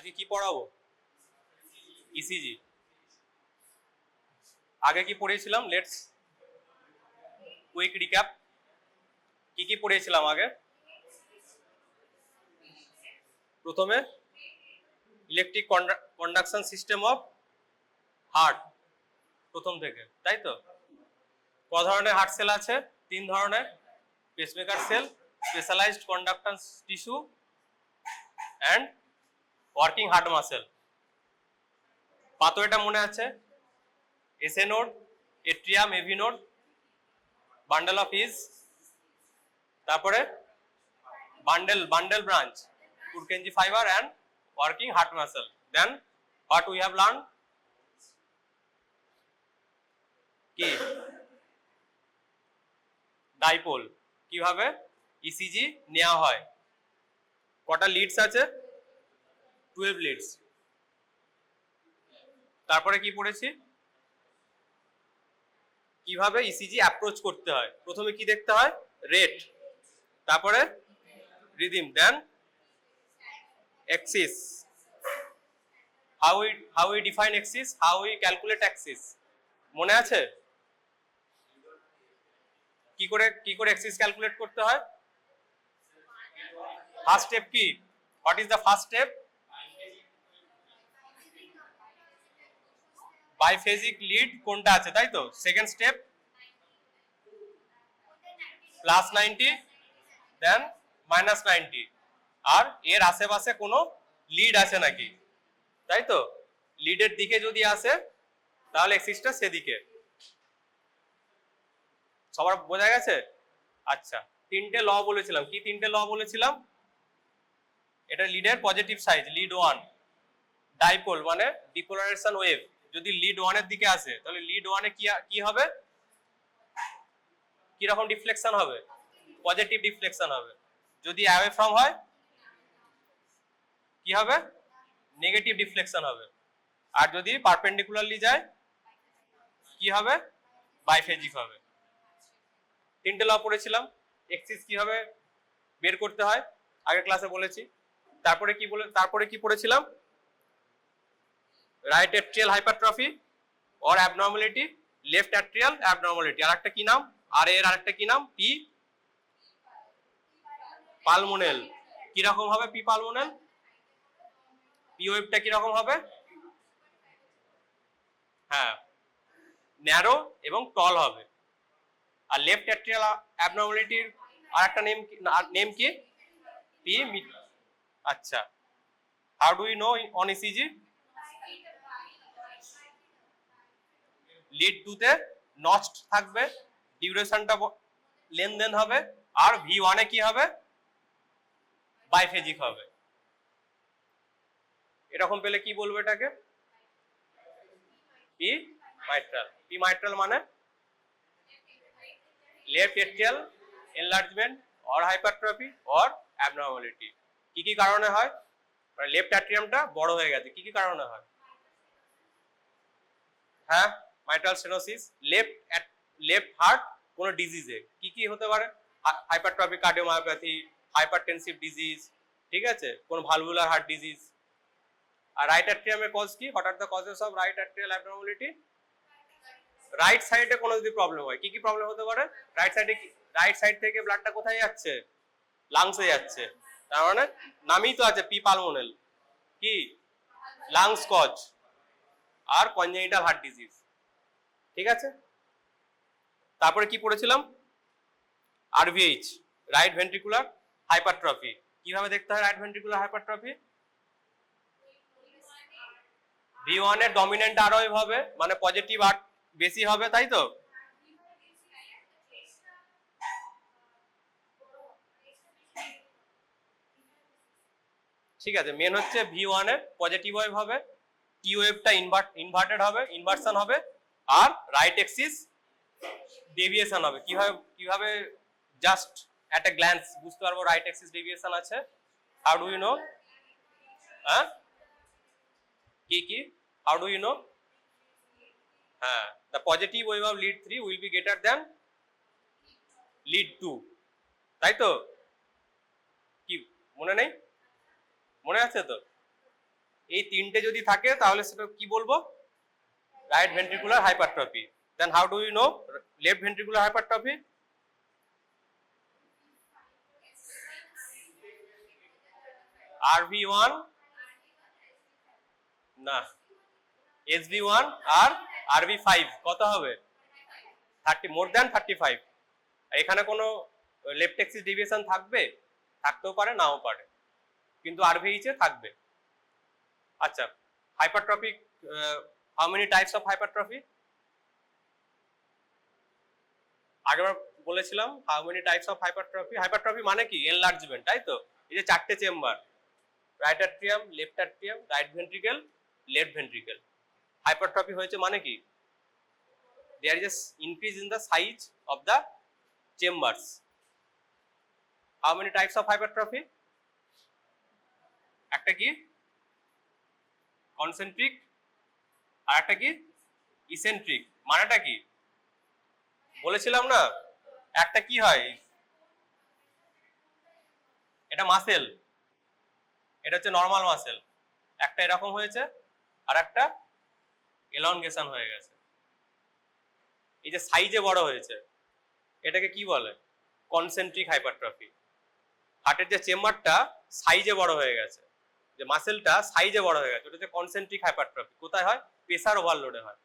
আজকে কি পড়াবো? ইসিজি। আগে কি পড়েছিলাম? Let's quick recap. কি কি পড়েছিলাম আগে? প্রথমে electric conduction system of heart, প্রথম থেকে, তাই তো? ক ধরনের হার্ট সেল আছে? 3 ধরনের। Pacemaker cell, specialised conductance tissue and working heart muscle. পাথওয়েটা মনে আছে? SA node, atrium, AV node, bundle of His, তারপরে bundle branch, Purkinje fiber and working heart muscle. Then what we have learned? কি? Dipole, কিভাবে ECG নেওয়া হয়। কটা Leeds আছে? 12 লিডস। তারপরে কি পড়েছি? কিভাবে ইসিজি অ্যাপ্রোচ করতে হয়। প্রথমে কি দেখতে হয়? রেট, তারপরে rhythm, then axis. How we define axis, how we calculate axis, মনে আছে? কি করে axis ক্যালকুলেট করতে হয়? ফার্স্ট স্টেপ কি? What is the first step? Biphasic lead কোনটা আছে, তাই তো? সেকেন্ড স্টেপ +90 দেন -90, আর এর আশেপাশে কোনো লিড আছে নাকি, তাই তো? লিডের দিকে যদি আসে তাহলে এক্সিসটা সেদিকে। সবার বোঝা গেছে? আচ্ছা, 3টে ল বলেছিলাম। কি 3টে ল বলেছিলাম? এটা লিডের পজিটিভ সাইড, লিড 1। ডাইপোল মানে ডিপোলারাইজেশন ওয়েভ, যদি লিড 1 এর দিকে আসে তাহলে লিড 1 এ কি হবে? কি রকম ডিফ্লেকশন হবে? পজিটিভ ডিফ্লেকশন হবে। যদি অ্যাওয়ে ফ্রম হয় কি হবে? নেগেটিভ ডিফ্লেকশন হবে। আর যদি পারপেন্ডিকুলারলি যায় কি হবে? বাইফেজিক হবে। 3টে ল পড়েছিলাম। এক্সিস কিভাবে বের করতে হয় আগের ক্লাসে বলেছি। তারপরে কি পড়েছিলাম? Right atrial hypertrophy or abnormality, left atrial abnormality. আর একটা কি নাম? আর এর আরেকটা কি নাম? P pulmonale. কি রকম হবে পি পালমোনেল? পি ওয়েভটা কি রকম হবে? হ্যাঁ, ন্যারো এবং টল হবে। আর লেফট অ্যাট্রিয়াল অ্যাবনর্মালিটির আরেকটা নেম কি? পি। আচ্ছা, how do you know on ECG? Lead 2 তে নচড থাকবে, ডিউরেশনটা লেনদেন হবে, আর V1 এ কি হবে? বাইফেজিক হবে। এরকম পেলে কি বলবো এটাকে? P mitral. পি মাইট্রাল মানে left atrial enlargement or hypertrophy or abnormality. কি কি কারণে হয়? মানে লেফট অ্যাট্রিয়ামটা বড় হয়ে গেছে, কি কি কারণে হয়? হ্যাঁ, মাইট্রাল স্টেনোসিস। লেফট হার্ট কোনো ডিজিজে কি কি হতে পারে? হাইপারট্রফিক কার্ডিওমায়োপ্যাথি, হাইপারটেনসিভ ডিজিজ, ঠিক আছে, কোন ভালভুলার হার্ট ডিজিজ। আর রাইট অ্যাট্রিয়ামের কজ কি? What are the causes of right atrial abnormality? Right সাইডে কোনো যদি প্রবলেম হয়, কি কি প্রবলেম হতে পারে? রাইট সাইড থেকে ব্লাডটা কোথায় যাচ্ছে? লাংসে যাচ্ছে। তার মানে নামই তো আছে পি পালমোনেল, কি লাংস কজ আর কনজেনিটাল হার্ট ডিজিজ, ঠিক আছে? তারপরে কি পড়েছিলাম? আরভিএইচ, রাইট ভেন্ট্রিকুলার হাইপারট্রফি। কিভাবে দেখতে হয় রাইট ভেন্ট্রিকুলার হাইপারট্রফি? V1 এর ডমিনেন্ট আর ওয়েভ হবে, মানে পজিটিভ আর বেশি হবে, তাই তো? ঠিক আছে, মেন হচ্ছে V1 এর পজিটিভ ওয়েভ হবে, টি ওয়েভটা ইনভার্টেড হবে, ইনভার্সন হবে, আর রাইট এক্সিস ডেভিয়েশন হবে। কিভাবে জাস্ট অ্যাট এ গ্ল্যান্স বুঝতে পারবো রাইট এক্সিস ডেভিয়েশন আছে? How do you know? হ্যাঁ, কি হাউ ডু ইউ নো? হ্যাঁ, the positive wave of lead 3 will be greater than lead 2, তাই তো? কি মনে নেই? মনে আছে তো? এই তিনটে যদি থাকে তাহলে সেটা কি বলবো? Right ventricular hypertrophy. Then how do you know left ventricular hypertrophy? RV1 না, SV1 আর RV5 কত হবে? 30, মোর দ্যান 35। এখানে কোনো লেফট এক্সিস ডেভিয়েশন থাকবে, থাকতেও পারে নাও পারে, কিন্তু RVH এ থাকবে। আচ্ছা, hypertrophic, how many types of hypertrophy? আগেবার বলেছিলাম how many types of hypertrophy. Hypertrophy মানে কি? এনলার্জমেন্ট, তাই তো? এই যে চারটে chamber, right atrium, left atrium, right ventricle, left ventricle. Hypertrophy হয়েছে মানে কি? There is increase in the size of the chambers. How many types of hypertrophy? একটা কি কনসেন্ট্রিক, আর একটা কি ইসেন্ট্রিক। মানেটা কি বলেছিলাম না? একটা কি হয়, এটা মাসেল, এটা হচ্ছে নর্মাল মাসেল, একটা এরকম হয়েছে আর একটা এলংগেশন হয়ে গেছে। এই যে সাইজে বড় হয়েছে এটাকে কি বলে? Concentric hypertrophy. হার্টের যে চেম্বারটা সাইজে বড় হয়ে গেছে, যে মাসেলটা সাইজে বড় হয়ে গেছে, ওটা হচ্ছে কনসেন্ট্রিক হাইপারট্রফি। কোথায় হয়? প্রেসার ওভারলোডে হয়।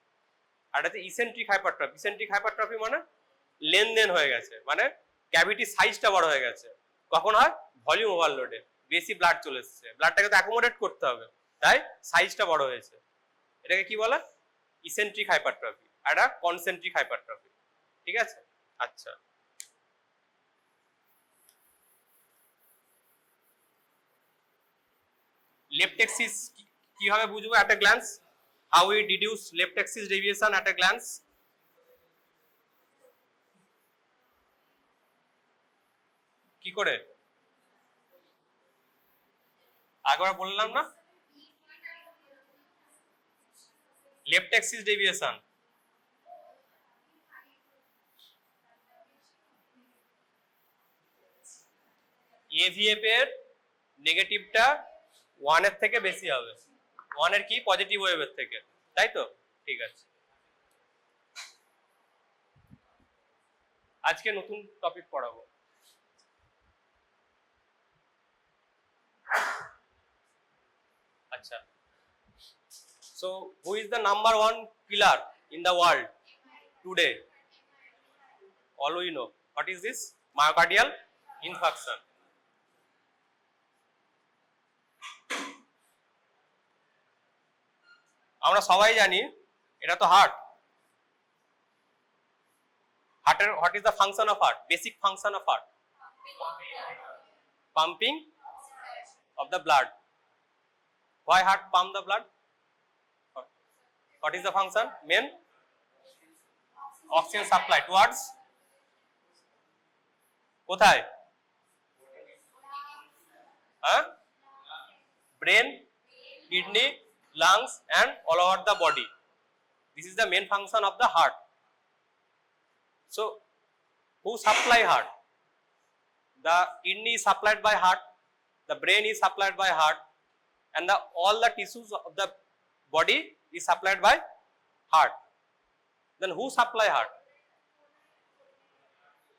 আর এটা হচ্ছে ইসেন্ট্রিক হাইপারট্রফি। ইসেন্ট্রিক হাইপারট্রফি মানে লেনদেন হয়ে গেছে, মানে ক্যাভিটি সাইজটা বড় হয়ে গেছে। কখন হয়? ভলিউম ওভারলোডে, বেশি ব্লাড চলে এসেছে, ব্লাডটাকে তো অ্যাকোমোডেট করতে হবে, তাই সাইজটা বড় হয়েছে। এটাকে কি বলে? Eccentric hypertrophy. আর এটা কনসেন্ট্রিক হাইপারট্রফি। ঠিক আছে? আচ্ছা, লেফট এক্সিস কিভাবে বুঝবো at a glance? How we deduce left axis deviation at a glance? কি করে? আগেবার বললাম না, লেফট এক্সিস ডেভিয়েশন এভিএফ এর নেগেটিভটা 1 এর থেকে বেশি হবে, 1 এর কি পজিটিভ ওয়েভের থেকে, তাই তো? ঠিক আছে, আজকে নতুন টপিক পড়াবো। আচ্ছা, so who is the number one killer in the world today? All we know. What is this? Myocardial infarction. আমরা সবাই জানি এটা তো হার্ট। হার্টের what is the function of heart? Basic function of heart? Pumping of the blood. Why heart pump the blood? What is the function? Main oxygen supply towards কোথায়? হ্যাঁ, brain, kidney, lungs and all over the body. This is the main function of the heart. So who supply heart? The kidney is supplied by heart, the brain is supplied by heart, and all the tissues of the body is supplied by heart. Then who supply heart?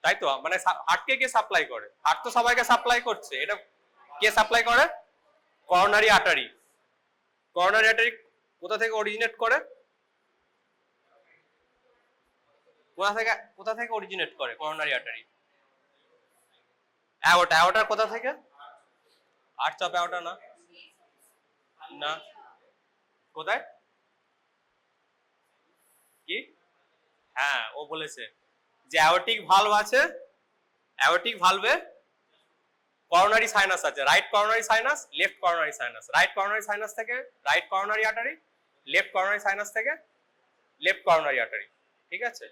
তাই তো, মানে হার্টকে কে supply করে? Heart তো সবাইকে supply করছে, এটা কে supply করে? Coronary artery. Coronary artery কোথা থেকে অরিজিনেট করে? কোথা থেকে অরিজিনেট করে করোনারি আর্টারি? অ্যাওর্টা। অ্যাওর্টার কোথা থেকে? আর্চ অফ অ্যাওর্টা না, না, কোথায়? কি? হ্যাঁ, ও বলেছে যে অ্যাওর্টিক ভালভ আছে, অ্যাওর্টিক ভালভে করোনারি সাইনাস আছে, right coronary sinus, left coronary sinus. Right coronary sinus থেকে right coronary artery, left coronary sinus থেকে লেফট করোনারি আর্টারি। ঠিক আছে,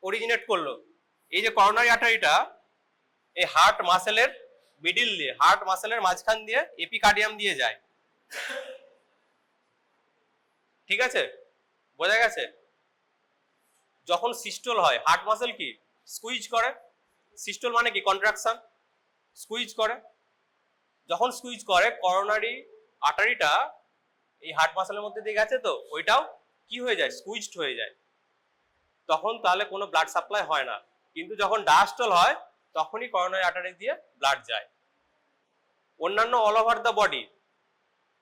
অরিজিনেট করলো। এই যে করোনারি আর্টারিটা এই হার্ট মাসেলের মিডিল দিয়ে, হার্ট মাসেলের মাঝখান দিয়ে এপিকার্ডিয়াম দিয়ে যায়। ঠিক আছে, বোঝা গেছে? যখন সিস্টোল হয় হার্ট মাসেল কি স্কুইজ করে, সিস্টোল মানে কি কন্ট্রাকশন, স্কুইজ করে। যখন স্কুইজ করে করোনারি আর্টারিটা এই হার্ট মাসলের মধ্যে দিয়ে গেছে, তো ওইটাও কি হয়ে যায়, স্কুইজড হয়ে যায়, তখন তাহলে কোনো ব্লাড সাপ্লাই হয় না। কিন্তু যখন ডায়াস্টল হয় তখনই করোনারি আর্টারি দিয়ে ব্লাড যায়। অন্যান্য অল ওভার দ্য বডি,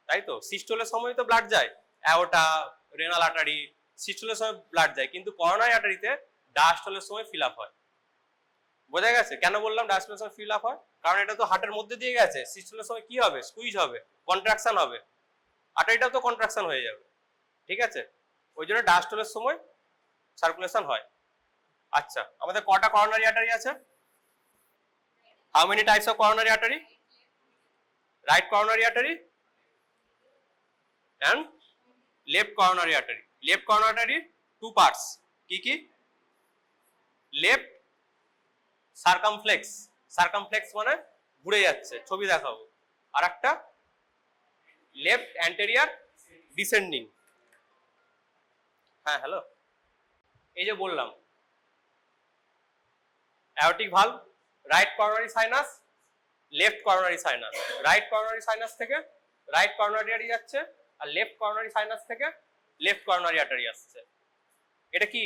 তাই তো, সিস্টোলের সময় তো ব্লাড যায়, অ্যাওর্টা, রেনাল আর্টারি, সিস্টোলের সময় ব্লাড যায়, কিন্তু করোনারি আর্টারিতে ডায়াস্টলের সময় ফিল আপ হয়। বোঝা গেছে কেন বললাম ডায়াস্টলের সময় ফিল আপ হয়? কারণ এটা তো হার্টের মধ্যে দিয়ে গেছে, সিস্টোলের সময় কি হবে, স্কুইজ হবে, কন্ট্রাকশন হবে, আর্টারিটাও তো কন্ট্রাকশন হয়ে যাবে, ঠিক আছে, ওই জন্য ডায়াস্টলের সময় সার্কুলেশন হয়। আচ্ছা, আমাদের কটা করোনারি আর্টারি আছে? How many types of coronary artery? Right coronary artery and left coronary artery. Left coronary artery two parts, কি কি? Left circumflex, circumflex মানে ঘুরে যাচ্ছে, ছবি দেখাবো। আর একটা left anterior descending। হ্যাঁ হ্যালো, এই যে বললাম aortic valve, right coronary sinus, left coronary sinus, right coronary sinus থেকে right coronary artery যাচ্ছে, আর লেফট করোনারি সাইনাস থেকে লেফট করোনারি আর্টারি আসছে। এটা কি?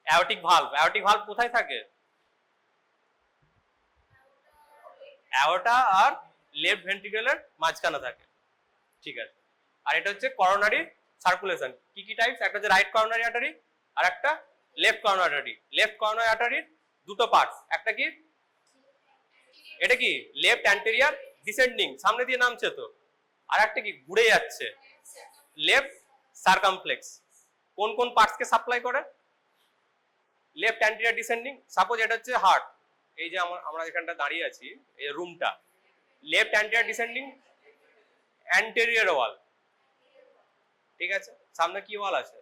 Aortic valve. অ্যাওর্টিক ভালভ কোথায় থাকে? অ্যাওর্টা আর লেফট ভেন্ট্রিকলের মাঝখানে থাকে, ঠিক আছে। আর এটা হচ্ছে করোনারি সার্কুলেশন। কি কি টাইপস? একটা হচ্ছে রাইট করোনারি আর্টারি আর একটা left coronary artery. Left coronary আর্টারির দুটো পার্টস, একটা কি, এটা কি লেফট অ্যান্টেরিয়র ডিসেন্ডিং, সামনে দিয়ে নামছে তো, আর একটা কি ঘুরে যাচ্ছে, লেফট সার্কামফ্লেক্স। কোন কোন পার্টসকে সাপ্লাই করে? Left anterior descending. সাপোজ এটা হচ্ছে হার্ট, এই যে আমরা এখানটা দাঁড়িয়ে আছি, এই রুমটা, লেফট অ্যান্টেরিয়র ডিসেন্ডিং অ্যান্টেরিয়র ওয়াল, ঠিক আছে। সামনে কি ওয়াল আছে?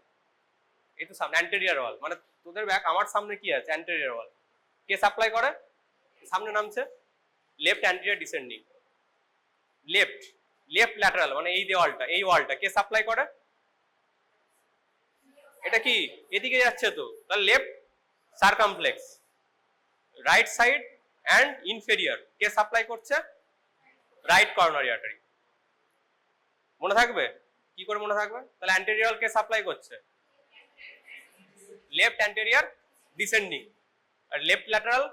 এই তো সামনে অ্যান্টেরিয়র ওয়াল, মানে তোদের ব্যাক, আমার সামনে কি আছে? অ্যান্টেরিয়র ওয়াল। কে সাপ্লাই করে? সামনে নামছে, left anterior descending. Left, left lateral মানে এই দেওয়ালটা, এই ওয়ালটা কে সাপ্লাই করে? এটা কি এদিকে যাচ্ছে তো, তাহলে left circumflex. Right side and inferior কে সাপ্লাই করছে? Right coronary artery. মনে থাকবে? কি করে মনে থাকবে? তাহলে অ্যান্টেরিয়র কে সাপ্লাই করছে? Left anterior descending. আর left lateral,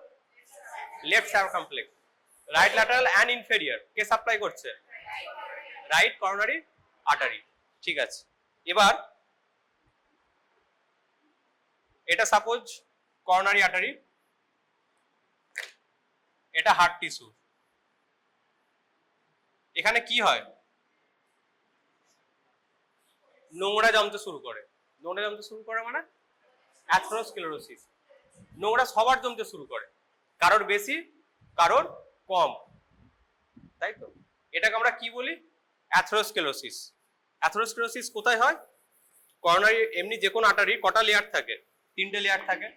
left circumflex. Right lateral and inferior কে সাপ্লাই করছে? রাইট করোনারি আর্টারি, ঠিক আছে। এবার এটা সাপোজ করোনারি আর্টারি, এটা হার্ট টিস্যু। এখানে কি হয়? নোংরা জমতে শুরু করে। নোংরা জমতে শুরু করে মানে অ্যাথেরোস্ক্লেরোসিস। নোংরা সবার জমতে শুরু করে, কারোর বেশি কারোর কম, তাই তো। এটাকে আমরা কি বলি? অ্যাথেরোস্ক্লেরোসিস। অ্যাথেরোস্ক্লেরোসিস কোথায় হয়? করোনারি, এমনি যে কোনো আর্টারি কটা লেয়ার থাকে? তিনটে লেয়ার থাকে,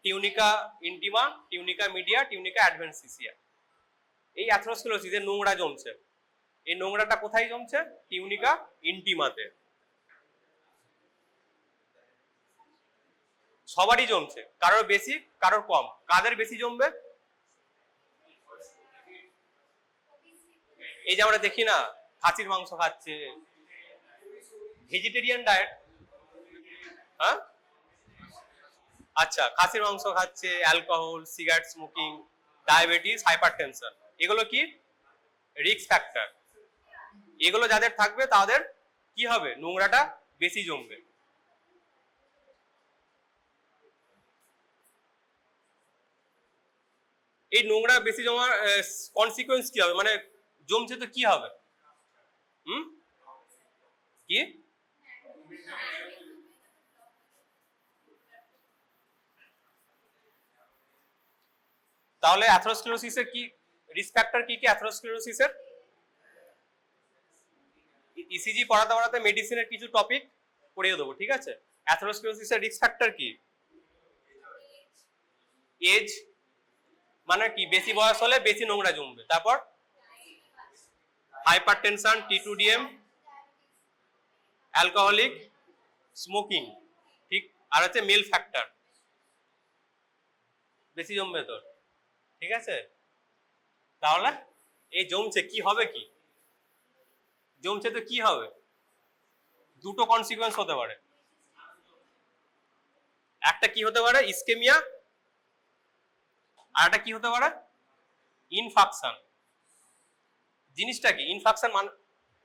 tunica intima, tunica media, tunica adventitia. এই অ্যাথেরোস্ক্লেরোসিসে নোংরা জমছে। এই নোংরাটা কোথায় জমছে? টিউনিকা ইন্টিমাতে। সবারই জমছে, কারোর বেশি কারোর কম। কাদের বেশি জমবে? এই যে আমরা দেখি না, খাসির মাংস খাচ্ছে, ভেজিটেরিয়ান ডায়েট, হ্যাঁ, আচ্ছা, খাসির মাংস খাচ্ছে, alcohol, cigarette smoking, diabetes, hypertension, এগুলো কি রিস্ক ফ্যাক্টর। এগুলো যাদের থাকবে তাদের কি হবে? নোংরাটা বেশি জমবে। এই নোংরা বেশি জমার কনসিকুয়েন্স কি হবে? মানে জমছে তো কি হবে? কি? তাহলে অ্যাথেরোস্ক্লেরোসিসের কি রিস্ক ফ্যাক্টর কি কি? অ্যাথেরোস্ক্লেরোসিসের ইসিজি পড়াতে পড়াতে মেডিসিনের কিছু টপিক পড়িয়ে দেবো, ঠিক আছে। অ্যাথেরোস্ক্লেরোসিসের রিস্ক ফ্যাক্টর কি? এজ, মানে কি বেশি বয়স হলে বেশি নোংরা জমবে। তারপর হাইপারটেনশন, টি2ডিএম, অ্যালকোহলিক, স্মোকিং, ঠিক। আর হচ্ছে মেল ফ্যাক্টর, বেশি জমবে তোর, ঠিক আছে। তাহলে এই জমছে কি হবে, কি জমছে তো কি হবে, দুটো কনসিকুয়েন্স হতে পারে। একটা কি হতে পারে ইসকেমিয়া, আর একটা কি হতে পারে ইনফাকশন। জিনিসটা কি ইনফাকশন মানে,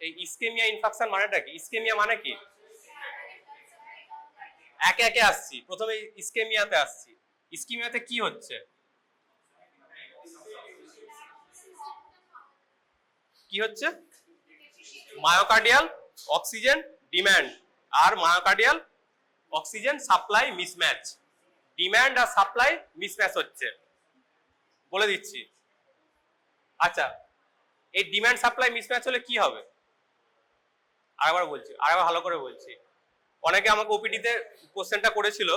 এই ইসকেমিয়া ইনফাকশন মানেটা কি? ইসকেমিয়া মানে কি, একে একে আসছি, প্রথমে ইসকেমিয়াতে আসছি। ইসকেমিয়াতে কি হচ্ছে, কি হচ্ছে মায়োকার্ডিয়াল অক্সিজেন ডিম্যান্ড আর myocardial oxygen supply mismatch. Demand আর সাপ্লাই মিসম্যাচ হচ্ছে, বলে দিচ্ছি। আচ্ছা, এই ডিম্যান্ড সাপ্লাই মিসম্যাচ হলে কি হবে, আরেকবার বলছি, আরেকবার ভালো করে বলছি। অনেকে আমাকে ওপিডিতে কোশ্চেনটা করেছিল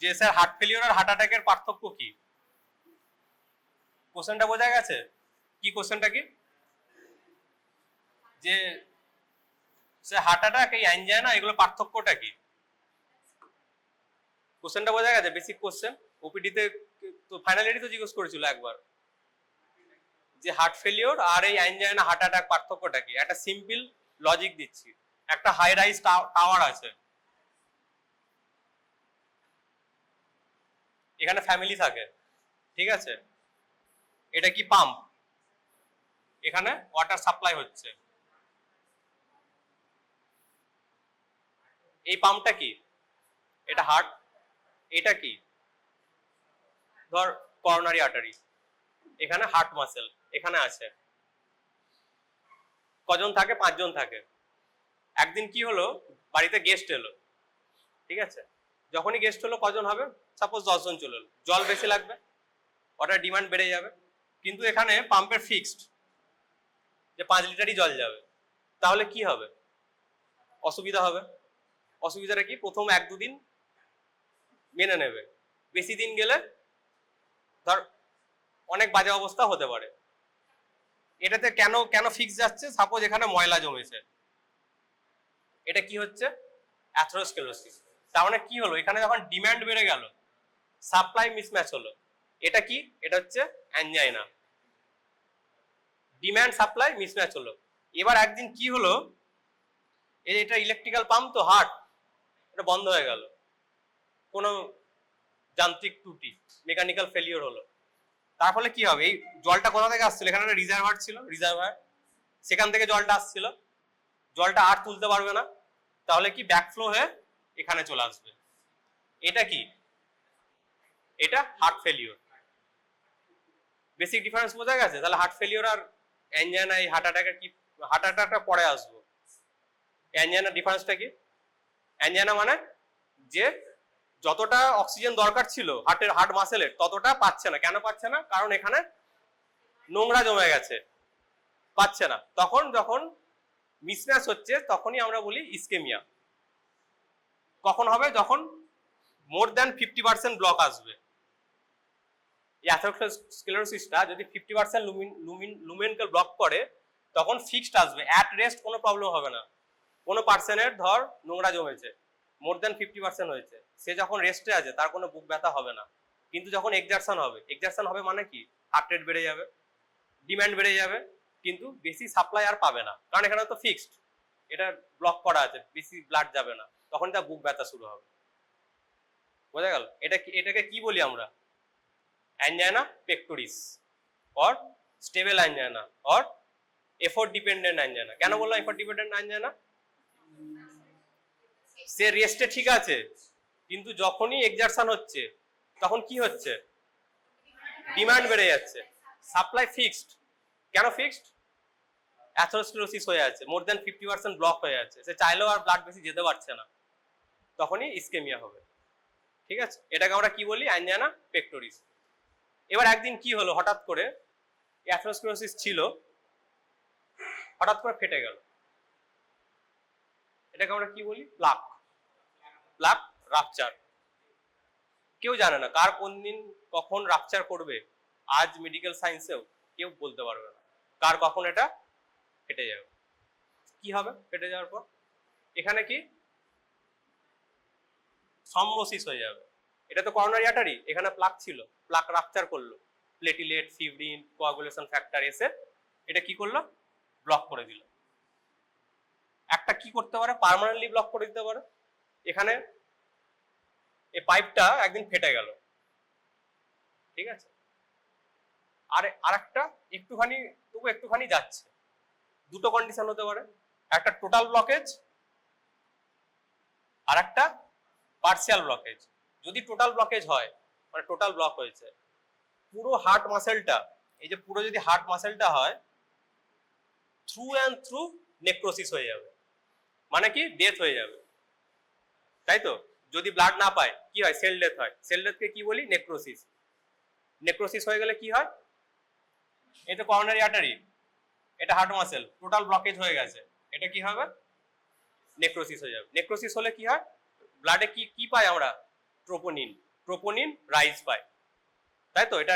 যে স্যার হার্ট ফেলিওর আর হার্ট অ্যাটাকের পার্থক্য কি। কোশ্চেনটা বোঝা গেছে? কি কোশ্চেনটা কি, যে স্যার হার্ট অ্যাটাক এই অ্যাঞ্জাইনা এগুলো পার্থক্যটা কি? কোশ্চেনটা বোঝা গেছে? বেসিক কোশ্চেন ওপিডিতে, তো ফাইনাল ইয়ারে তো জিজ্ঞেস করেছিল একবার যে হার্ট ফেলিওর আর এই অ্যাঞ্জাইনা হার্ট অ্যাটাক পার্থক্যটা কি। একটা সিম্পল লজিক দিচ্ছি, একটা হাই রাইজ টাওয়ার আছে, এখানে ফ্যামিলি থাকে, ঠিক আছে, এটা কি পাম্প, এখানে ওয়াটার সাপ্লাই হচ্ছে, এই পাম্পটা কি, এটা হার্ট, এটা কি ধর করোনারি আর্টারি, এখানে হার্ট মাসেল এখানে আছে। কজন থাকে? 5 জন থাকে। একদিন কি হলো, বাড়িতে গেস্ট এলো, ঠিক আছে, যখনই গেস্ট হলো কজন হবে, সাপোজ 10 জন চলে এলো, জল বেশি লাগবে, ওয়াটার ডিমান্ড বেড়ে যাবে, কিন্তু এখানে পাম্পের ফিক্সড যে 5 লিটারই জল যাবে, তাহলে কি হবে, অসুবিধা হবে। অসুবিধাটা কি, প্রথম 1-2 দিন মেনে নেবে, বেশি দিন গেলে ধর অনেক বাজে অবস্থা হতে পারে। এটাতে কেন কেন ফিক্স যাচ্ছে, সাপোজ এখানে ময়লা জমেছে, এটা কি হচ্ছে অ্যাথেরোস্ক্লেরোসিস। তার মানে কি হলো, এখানে যখন ডিমান্ড বেড়ে গেল, সাপ্লাই মিসম্যাচ হলো, এটা কি, এটা হচ্ছে অ্যাঞ্জাইনা, ডিমান্ড সাপ্লাই মিসম্যাচ হলো। এবার একদিন কি হলো, এটা ইলেকট্রিক্যাল পাম্প তো হার্ট, এটা বন্ধ হয়ে গেল, কোনো যান্ত্রিক ত্রুটি, মেকানিক্যাল ফেলিওর হলো। তার ফলে কি হবে, এই জলটা কোথা থেকে আসছিল, এখানে একটা রিজার্ভার ছিল, রিজার্ভার, সেখান থেকে জলটা আসছিল, জলটা আর তুলতে পারবে না, তাহলে কি ব্যাকফ্লো হয়ে এখানে চলে আসবে। এটা কি, এটা হার্ট ফেলিওর। বেসিক ডিফারেন্স বোঝা গেছে? তাহলে হার্ট ফেলিওর আর অ্যাঞ্জাইনা, এই হার্ট অ্যাটাকের কি, হার্ট অ্যাটাকটা পরে আসবো। অ্যাঞ্জাইনার ডিফারেন্সটা কি, অ্যাঞ্জাইনা মানে যে যতটা অক্সিজেন দরকার ছিল হার্ট মাসেলের ততটা পাচ্ছে না। কেন পাচ্ছে না? কারণ এখানে নোংরা জমে গেছে, পাচ্ছে না। তখন যখন মিসম্যাচ হচ্ছে তখনই আমরা বলি ইসকেমিয়া। কখন হবে, যখন মোর দ্যান 50% ব্লক আসবে। এই অ্যাথেরোস্ক্লেরোসিসটা যদি 50% লুমেনকে ব্লক করে তখন ফিক্সড আসবে, অ্যাট রেস্ট কোনো প্রবলেম হবে না। কোনো পার্সনের ধর নোংরা জমেছে, মোর দ্যান 50% হয়েছে, সে যখন রেস্টে আছে তার কোনো বুক ব্যথা হবে না। কিন্তু যখন এক্সারশন হবে, এক্সারশন হবে মানে কি, হার্ট রেট বেড়ে যাবে, ডিমান্ড বেড়ে যাবে, কিন্তু বেশি সাপ্লাই আর পাবে না, কারণ এখানে তো ফিক্সড, এটা ব্লক করা আছে, বেশি ব্লাড যাবে না, তখন তার বুক ব্যথা শুরু হবে। বোঝা গেল? এটাকে কি বলি আমরা, angina pectoris or stable angina or effort dependent angina. কেন বললাম এফোর্ট ডিপেন্ডেন্ট অ্যাঞ্জাইনা? সে রেস্টে ঠিক আছে, কিন্তু যখনই এক্সারশন হচ্ছে তখন কি হচ্ছে, ডিমান্ড বেড়ে যাচ্ছে, সাপ্লাই ফিক্সড। কেন ফিক্সড? অ্যাথেরোস্ক্লেরোসিস হয়ে আছে, মোর দ্যান 50% ব্লক হয়ে আছে, সে চাইলেও আর ব্লাড বেশি যেতে পারছে না, তখনই ইসকেমিয়া হবে। ঠিক আছে, এটাকে আমরা কি বলি, অ্যাঞ্জাইনা পেক্টোরিস। এবার একদিন কি হলো, হঠাৎ করে অ্যাথেরোস্ক্লেরোসিস ছিল, হঠাৎ করে ফেটে গেল, এটাকে আমরা কি বলি, প্লাক, প্লাক রাপচার। কেউ জানে না কার কোন দিন কখন রাপচার করবে, আজ মেডিকেল সায়েন্সেও কেউ বলতে পারবে না কার কখন এটা ফেটে যাবে। কি হবে ফেটে যাওয়ার পর, এখানে কি থ্রম্বোসিস হয়ে যাবে। এটা তো করোনারি আর্টারি, এখানে প্লাক ছিল, প্লাক রাপচার করলো, প্লেটিলেট, ফিব্রিন, কোয়াগুলেশন ফ্যাক্টর এসে এটা কি করলো, ব্লক করে দিল। একটা কি করতে পারে, পার্মানেন্টলি ব্লক করে দিতে পারে। এখানে এই পাইপটা একদিন ফেটে গেল, ঠিক আছে, আর একটা একটুখানি যাচ্ছে। দুটো কন্ডিশন হতে পারে, একটা টোটাল ব্লকেজ আর একটা পার্সিয়াল ব্লকেজ। যদি টোটাল ব্লকেজ হয়, মানে টোটাল ব্লক হয়েছে, পুরো হার্ট মাসেলটা, এই যে পুরো যদি হার্ট মাসেলটা হয়, থ্রু অ্যান্ড থ্রু নেক্রোসিস হয়ে যাবে, মানে কি ডেথ হয়ে যাবে, তাই তো। যদি ব্লাড না পায় কি হয়, সেল ডেথ হয়। সেল ডেথকে কি বলি, নেক্রোসিস। নেক্রোসিস হয়ে গেলে কি হয়, এই তো করোনারি আর্টারি, এটা হার্ট মাসেল, টোটাল ব্লকেজ হয়ে গেছে, এটা কি হবে, নেক্রোসিস হয়ে যাবে। নেক্রোসিস হলে কি হয়, ব্লাডে কি কি পাই আমরা, ট্রোপোনিন রাইজ পাই, তাই তো। এটা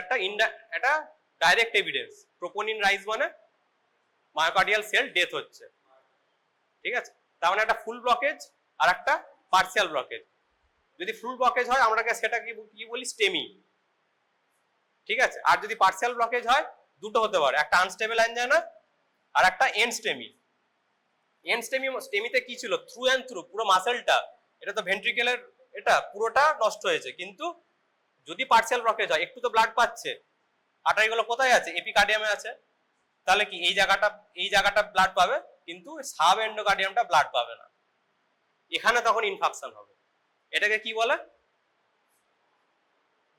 একটা ডাইরেক্ট এভিডেন্স। ট্রোপোনিন রাইজ মানে মায়োকার্ডিয়াল সেল ডেথ হচ্ছে, ঠিক আছে। তার মানে একটা ফুল ব্লকেজ আর একটা পার্সিয়াল ব্লকেজ। যদি ফুল ব্লকেজ হয় আমরা সেটা কি বলি, স্টেমি, ঠিক আছে। আর যদি পার্সিয়াল ব্লকেজ হয়, দুটো হতে পারে, একটা আনস্টেবল অ্যাঞ্জাইনা আর একটা এনস্টেমি। স্টেমিতে কি ছিল, থ্রু অ্যান্ড থ্রু পুরো মাসেলটা, এটা তো ভেন্ট্রিকেলের, এটা পুরোটা নষ্ট হয়েছে। কিন্তু যদি পার্সিয়াল ব্লকেজ হয়, একটু তো ব্লাড পাচ্ছে, আর্টারিগুলো কোথায় আছে, এপিকার্ডিয়ামে আছে, তাহলে কি এই জায়গাটা ব্লাড পাবে, কিন্তু সাব এন্ডোকার্ডিয়ামটা ব্লাড পাবে না, এখানে তখন ইনফাকশন হবে। এটাকে কি বলে,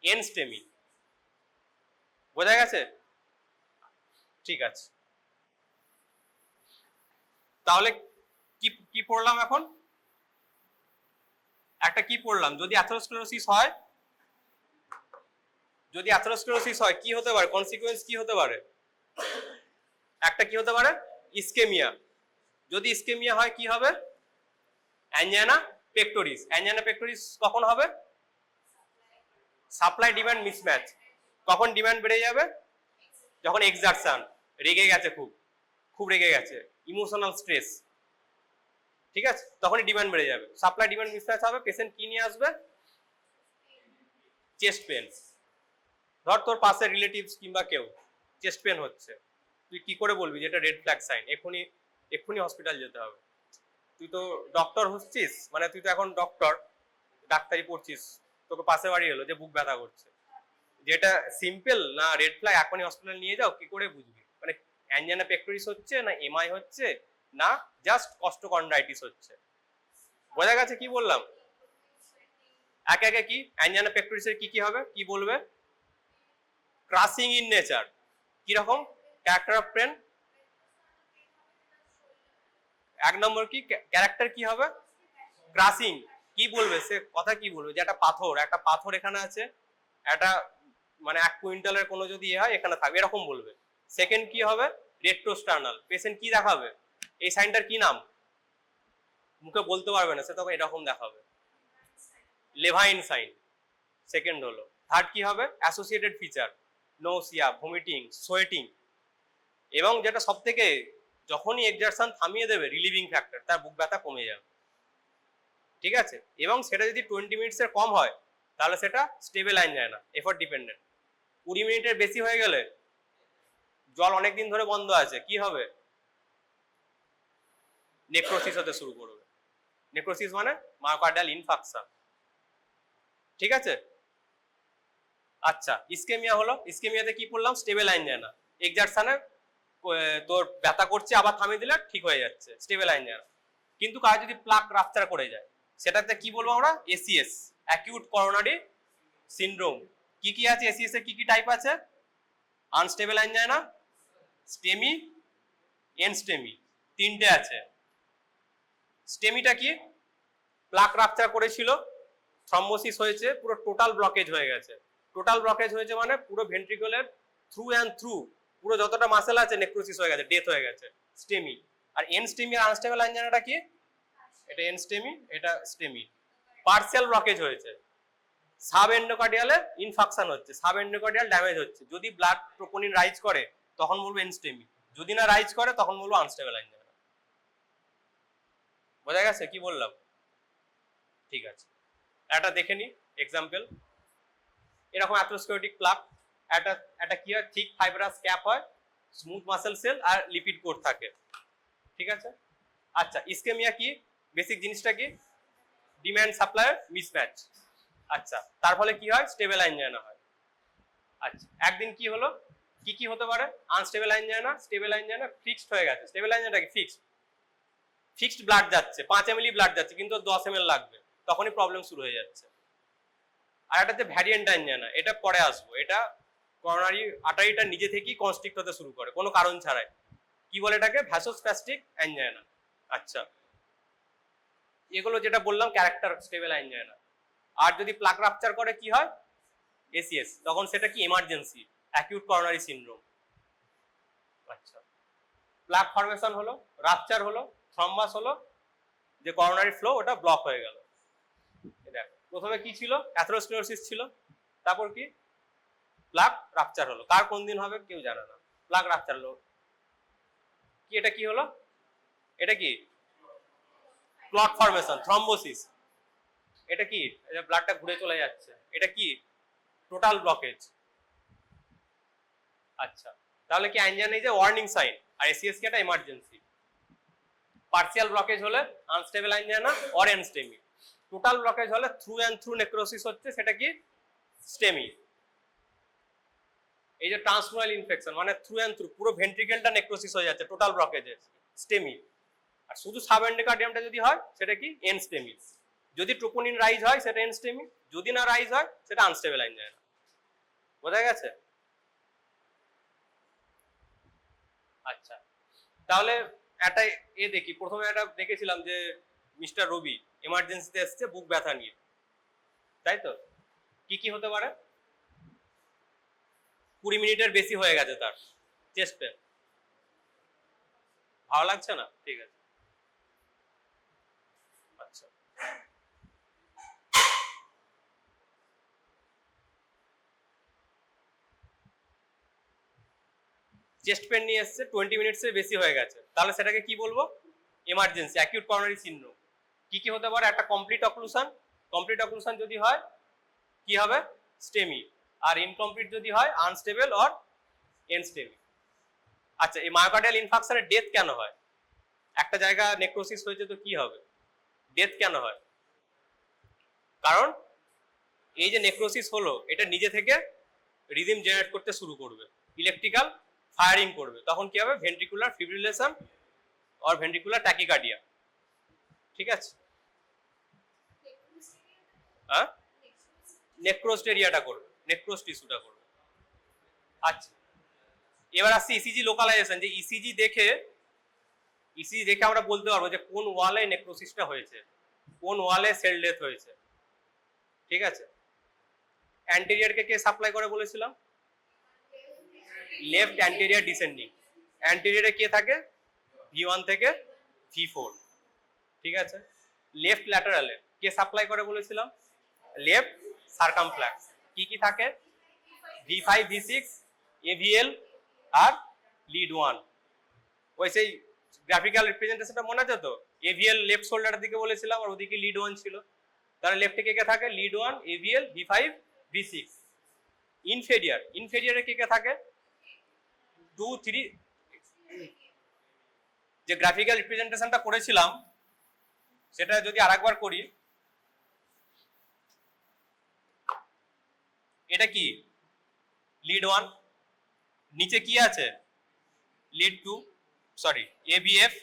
এনস্টেমি। বোঝা গেছে, ঠিক আছে। তাহলে কি কি পড়লাম এখন, একটা কি পড়লাম, যদি অ্যাথেরোস্ক্লেরোসিস হয়, কি হতে পারে, কনসিকুয়েন্স কি হতে পারে, একটা কি হতে পারে, ইসকেমিয়া। যদি ইসকেমিয়া হয় কি হবে, অ্যাঞ্জাইনা পেক্টোরিস। অ্যাঞ্জাইনা পেক্টোরিস কখন হবে, সাপ্লাই ডিমান্ড মিসম্যাচ। কখন ডিমান্ড বেড়ে যাবে, যখন এক্সারশন, রেগে গেছে, খুব রেগে গেছে, ইমোশনাল স্ট্রেস, ঠিক আছে, তখনই ডিমান্ড বেড়ে যাবে। সাপ্লাই ডিমান্ড মিসম্যাচ হবে, পেশেন্ট কি নিয়ে আসবে, চেস্ট পেন। ধর তোর পাশে রিলেটিভস কিংবা কেউ চেস্ট পেন হচ্ছে, তুই কি করে বলবি যে এটা রেড ফ্ল্যাগ সাইন, এক্ষুনি হসপিটাল যেতে হবে। তুই তো ডক্টর হচ্ছিস, মানে তুই তো এখন ডাক্তারি পড়ছিস, তোকে পাশে বাড়ি এলো যে বুক ব্যথা করছে, যেটা সিম্পল না রেড ফ্ল্যাগ, এখনই হসপিটাল নিয়ে যাও, কি করে বুঝবি, মানে অ্যাঞ্জাইনা পেক্টোরিস হচ্ছে না এমআই হচ্ছে না জাস্ট কস্টোকন্ড্রাইটিস হচ্ছে। বোঝা গেছে কি বললাম, একে একে কি অ্যাঞ্জাইনা পেক্টোরিসের কি কি হবে, কি বলবে, ক্রাসিং ইন নেচার, কিরকম ক্যারেক্টার অফ পেন, এক নম্বর কি ক্যারেক্টার কি হবে, ক্রাসিং। কি বলবে সে, কথা কি বলবে, যে একটা পাথর এখানে আছে, একটা মানে 1 কুইন্টালের কোনো যদি হয় এখানে থাকবে, এরকম বলবে। সেকেন্ড কি হবে, রেট্রোস্টার্নাল, পেশেন্ট কি দেখাবে, এই সাইনটার কি নাম, মুখে বলতে পারবে না, সে তখন এরকম দেখাবে, লেভাইন সাইন। সেকেন্ড হলো। থার্ড কি হবে, অ্যাসোসিয়েটেড ফিচার, নৌসিয়া, ভমিটিং, সোয়েটিং, এবং যেটা সব থেকে, যখনই এক্সারশন থামিয়ে দেবে, রিলিভিং ফ্যাক্টর, তার বুক ব্যথা কমে যাবে, ঠিক আছে। এবং সেটা যদি 20 মিনিটসের কম হয়, তাহলে সেটা স্টেবল অ্যাঞ্জাইনা, এফর্ট ডিপেন্ডেন্ট। 20 মিনিটের বেশি হয়ে গেলে, জল অনেকদিন ধরে বন্ধ আছে, কি হবে, নেক্রোসিস হতে শুরু করবে। নেক্রোসিস মানে মায়োকার্ডিয়াল ইনফাকশন, ঠিক আছে। আচ্ছা, ইসকেমিয়া হলো, ইসকেমিয়াতে কি পড়লাম, স্টেবল অ্যাঞ্জাইনা, এক্সারশনে তোর ব্যথা করছে, আবার থামিয়ে দিলে ঠিক হয়ে যাচ্ছে, স্টেবল অ্যাঞ্জাইনা। কিন্তু কার যদি প্লাক রাপচার করে যায়, সেটাতে কি বলবো আমরা, এসিএস, অ্যাকিউট করোনারি সিনড্রোম। কি কি আছে এসিএস এর, কি কি টাইপ আছে, আনস্টেবল অ্যাঞ্জাইনা, স্টেমি, এনস্টেমি, তিনটে আছে। স্টেমিটা কি, প্লাক রাপচার করেছিল, থ্রম্বোসিস হয়েছে, পুরো টোটাল ব্লকেজ হয়ে গেছে। টোটাল ব্লকেজ হয়েছে মানে পুরো ভেন্ট্রিকুলার থ্রু অ্যান্ড থ্রু পুরো যতটা মাসেল আছে নেক্রোসিস হয়ে গেছে, ডেথ হয়ে গেছে, স্টেমি। আর এনস্টেমি আর আনস্টেবল অ্যাঞ্জাইনাটা কি, এটা এনস্টেমি, এটা স্টেমি। পার্সিয়াল ব্লকেজ হয়েছে, সাব এন্ডোকার্ডিয়ালে ইনফাকশন হচ্ছে, সাব এন্ডোকার্ডিয়াল ড্যামেজ হচ্ছে, যদি ব্লাড ট্রোপোনিন রাইজ করে তখন বলবো এনস্টেমি, যদি না রাইজ করে তখন বলবো আনস্টেবল অ্যাঞ্জাইনা। বোঝা গেছে কি বললাম, ঠিক আছে। এটা দেখে নি এক্সাম্পল, এরকম অ্যাথেরোস্ক্লেরোটিক প্লাক, একটা কি হয়, থিক ফাইব্রাস ক্যাপ হয়, স্মুথ মাসেল সেল আর লিপিড কোর থাকে, ঠিক আছে। আচ্ছা, ইসকেমিয়া কি, বেসিক জিনিসটা কি, ডিমান্ড সাপ্লাই মিসম্যাচ। আচ্ছা, তার ফলে কি হয়, স্টেবল অ্যাঞ্জাইনা হয়। আচ্ছা, একদিন কি হলো, কি হতে পারে, unstable angina, stable angina, fixed হয়ে গেছে। স্টেবল অ্যাঞ্জাইনা কি, ফিক্সড ব্লাড যাচ্ছে, 5 ml ব্লাড যাচ্ছে কিন্তু 10 ml লাগবে, তখনই প্রবলেম শুরু হয়ে যাচ্ছে। আর একটা যে ভ্যারিয়েন্ট অ্যাঞ্জাইনা, এটা পরে আসবো, এটা করোনারি আর্টারিটা নিজে থেকেই কনস্ট্রিক্ট হতে শুরু করে কোনো কারণ ছাড়াই, কি বলে এটাকে, ভ্যাসোস্প্যাস্টিক অ্যাঞ্জাইনা। আচ্ছা, এগুলো যেটা বললাম ক্যারেক্টার স্টেবল অ্যাঞ্জাইনা। আর যদি প্লাক রাপচার করে কি হয়, এসিএস, তখন সেটা কি, এমার্জেন্সি অ্যাকিউট করোনারি সিনড্রোম। আচ্ছা, প্লাক ফর্মেশন হলো, রাপচার হলো, থ্রম্বাস হলো, যে করোনারি ফ্লো ওটা ব্লক হয়ে গেল। দেখো প্রথমে কি ছিল, অ্যাথেরোস্ক্লেরোসিস ছিল, তারপর কি, প্লাক রাপচার হলো। কার কোন দিন হবে কেউ জানে না, প্লাক রাপচার হলো কি, এটা কি হলো, এটা কি ক্লট ফর্মেশন, থ্রম্বোসিস। এটা কি, ব্লাডটা ঘুরে চলে যাচ্ছে, এটা কি, টোটাল ব্লকেজ। আচ্ছা, তাহলে কি angina is a warning sign, আর এসিএস কি একটা এমার্জেন্সি। পার্সিয়াল ব্লকেজ হলে unstable angina or NSTEMI, total blockage হলে থ্রু অ্যান্ড থ্রু নেক্রোসিস হচ্ছে, সেটা কি, স্টেমি। এই যে ট্রান্সমুরাল ইনফেকশন মানে থ্রু অ্যান্ড থ্রু, পুরো ভেন্ট্রিকেলটা নেক্রোসিস হয়ে যাচ্ছে, টোটাল ব্লকেজে, স্টেমি। আর শুধু সাবএন্ডোকার্ডিয়ামটা যদি হয় সেটা কি, এনস্টেমি। যদি ট্রোপোনিন রাইজ হয় সেটা এনস্টেমি, যদি না রাইজ হয় সেটা আনস্টেবল অ্যাঞ্জাইনা। বোঝা গেছে? আচ্ছা, তাহলে একটা দেখি, প্রথমে একটা দেখেছিলাম যে মিস্টার রবি এমার্জেন্সিতে এসছে বুক ব্যথা নিয়ে, তাই তো, কি হতে পারে, 20 মিনিটের বেশি হয়ে গেছে তার চেস্ট পেন, ভালো লাগছে না, ঠিক আছে। আচ্ছা, চেস্ট পেন নিয়ে এসছে, 20 মিনিটসের বেশি হয়ে গেছে, তাহলে সেটাকে কি বলবো, এমার্জেন্সি অ্যাকিউট করোনারি সিনড্রোম। কি হতে পারে, একটা কমপ্লিট অক্লুশন যদি হয় কি হবে, স্টেমি, আর ইনকমপ্লিট যদি হয় আনস্টেবল অর এনস্টেমি। আচ্ছা, এই মায়োকার্ডিয়াল ইনফাকশনের ডেথ কেন হয়, একটা জায়গা নেক্রোসিস হয়েছে তো কি হবে, ডেথ কেন হয়, কারণ এই যে নেক্রোসিস হলো এটা নিজে থেকে রিদিম জেনারেট করতে শুরু করবে, ইলেকট্রিক্যাল ফায়ারিং করবে, তখন কি হবে, ventricular fibrillation or ventricular tachycardia, ঠিক আছে। হ্যাঁ, নেক্রোসড এরিয়াটা করবে, নেক্রোস টিস্যুটা করবে। আচ্ছা, এবার আসছি ইসিজি লোকালাইজেশন, যে ইসিজি দেখে আমরা বলতে পারবো যে কোন ওয়ালে নেক্রোসিসটা হয়েছে, কোন ওয়ালে সেল ডেথ হয়েছে, ঠিক আছে। অ্যান্টেরিয়রকে কে সাপ্লাই করে বলেছিলাম, লেফট অ্যান্টেরিয়র ডিসেন্ডিং, অ্যান্টেরিয়রে কে থাকে, V1 থেকে V4, ঠিক আছে। লেফট ল্যাটারালে কে সাপ্লাই করে বলেছিলাম, লেফট সার্কামফ্ল্যাক্স, কি থাকে, V5 V6 AVL আর লিড 1। ওই সেই গ্রাফিক্যাল রিপ্রেজেন্টেশনটা মনে আছে তো, AVL লেফট শোল্ডারের দিকে বলেছিলাম আর ওদিকে লিড 1 ছিল, তাহলে লেফটে কে থাকে, লিড 1 AVL V5 V6। ইনফেরিয়রে কে থাকে, 2 3, যে গ্রাফিক্যাল রিপ্রেজেন্টেশনটা করেছিলাম সেটা যদি আরেকবার করি, এটা কি, লিড 1, নিচে কি আছে, লিড 2, সরি ABF,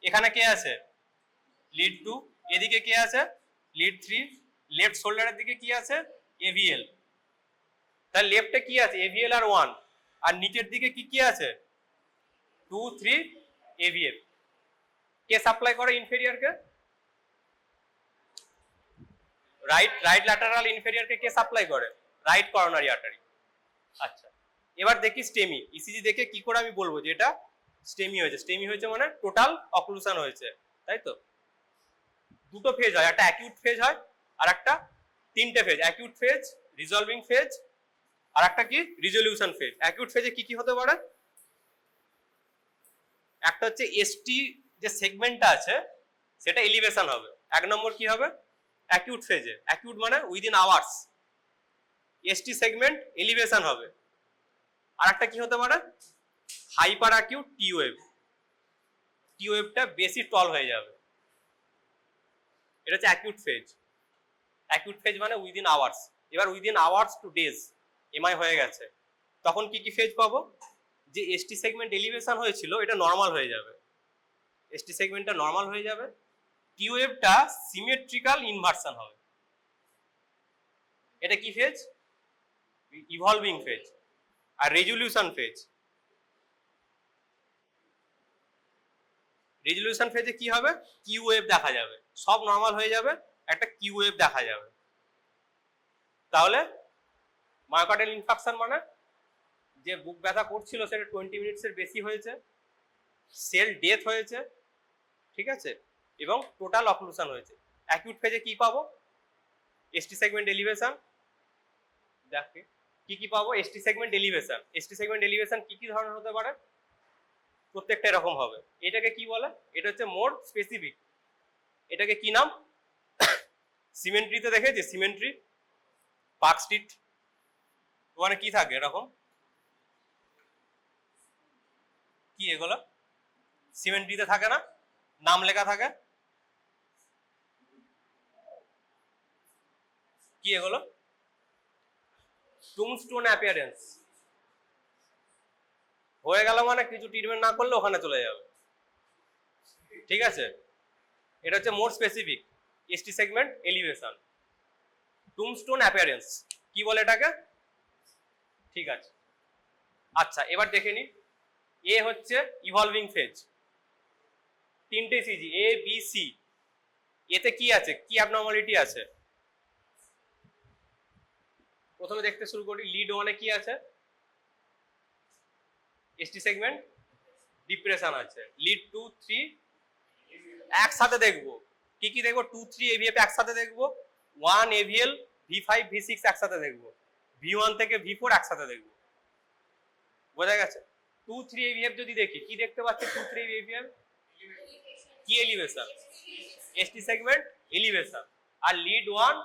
এখানে কে আছে, লিড 2, এদিকে কে আছে, লিড 3, লেফট শোল্ডারের দিকে কি আছে, AVL। তাহলে লেফটে কি আছে, AVL আর 1, আর নিচের দিকে কি আছে, 2 3 AVF। কে সাপ্লাই করে ইনফেরিয়রকে, রাইট ল্যাটারাল ইনফেরিয়রকে কে সাপ্লাই করে, রাইট করোনারি আর্টারি। আচ্ছা, এবার দেখি স্টেমি, ইসিজি দেখে কি করে আমি বলবো যে এটা স্টেমি হয়েছে মানে টোটাল অক্লুশন হয়েছে, তাই তো। দুটো ফেজ হয়, একটা অ্যাকিউট ফেজ হয় আর একটা, তিনটে phase, acute phase, resolving phase, আর একটা কি, রিজলিউশন ফেজ। অ্যাকিউট ফেজে কি হতে পারে, একটা হচ্ছে এসটি যে সেগমেন্টটা আছে সেটা এলিভেশন হবে, 1 নম্বর কি হবে, অ্যাকিউট ফেজে, অ্যাকিউট মানে within hours, ST segment elevation হবে, আর একটা কি হতে পারে, hyper acute T wave, T ওয়েভটা বেশি টল হয়ে যাবে, এটা হচ্ছে অ্যাকিউট ফেজ। অ্যাকিউট ফেজ মানে উইদিন আওয়ার্স। এবার within hours to days MI হয়ে গেছে, তখন কি কি ফেজ পাবো, যে এসটি সেগমেন্ট এলিভেশন হয়েছিল এটা নর্মাল হয়ে যাবে, এসটি সেগমেন্টটা নর্মাল হয়ে যাবে, টি ওয়েভটা সিমেট্রিক্যাল ইনভার্সন হবে। এটা কি ফেজ, ইভলভিং ফেজ। আর রেজলিউশন ফেজ, রেজলিউশন ফেজে কি হবে, কিউ ওয়েভ দেখা যাবে, সব নর্মাল হয়ে যাবে, একটা কিউ ওয়েভ দেখা যাবে। তাহলে মায়োকার্ডিয়াল ইনফাকশন মানে যে বুক ব্যথা করছিল সেটা 20 মিনিটসের বেশি হয়েছে, সেল ডেথ হয়েছে, ঠিক আছে, এবং টোটাল অক্লুশন হয়েছে। অ্যাকিউট ফেজে কি পাবো, এসটি সেগমেন্ট এলিভেশন, দেখে কি কি পাবো, ST segment elevation. ST segment elevation কি কি ধরনের হতে পারে, প্রত্যেকটা এরকম হবে। এটাকে কি বলে, এটা হচ্ছে মোর স্পেসিফিক। এটাকে কি নাম, সিমেন্ট্রিতে দেখেছি, সিমেন্ট্রি, পার্ক স্ট্রিট, ওখানে কি থাকে এরকম, কি এগুলো সিমেন্ট্রিতে থাকে না, নাম লেখা থাকে, কি এগুলো, টুমস্টোন অ্যাপিয়ারেন্স। হয়ে গেল মানে কিছু ট্রিটমেন্ট না করলে ওখানে চলে যাবে, ঠিক আছে। এটা হচ্ছে more specific ST segment elevation, tombstone appearance কি বলে এটাকে, ঠিক আছে। আচ্ছা এবার দেখে নি, এ হচ্ছে ইভলভিং ফেজ, তিনটে সিজি এ বি সি। এতে কি আছে, কি অ্যাবনর্মালিটি আছে, প্রথমে দেখতে শুরু করি। লিড ওয়ানে কি আছে, এসটি সেগমেন্ট ডিপ্রেশন আছে। লিড 2, 3 একসাথে দেখবো, কি কি দেখবো, 2, 3 এভিএফ একসাথে দেখবো, 1 এভিএল, V5, V6 একসাথে দেখবো, V1 থেকে V4 একসাথে দেখবো, বোঝা গেছে। 2, 3 এভিএফ যদি দেখি, কি দেখতে পাচ্ছি, 2, 3 এভিএফ কি এলিভেশন, এসটি সেগমেন্ট এলিভেশন। আর লিড 1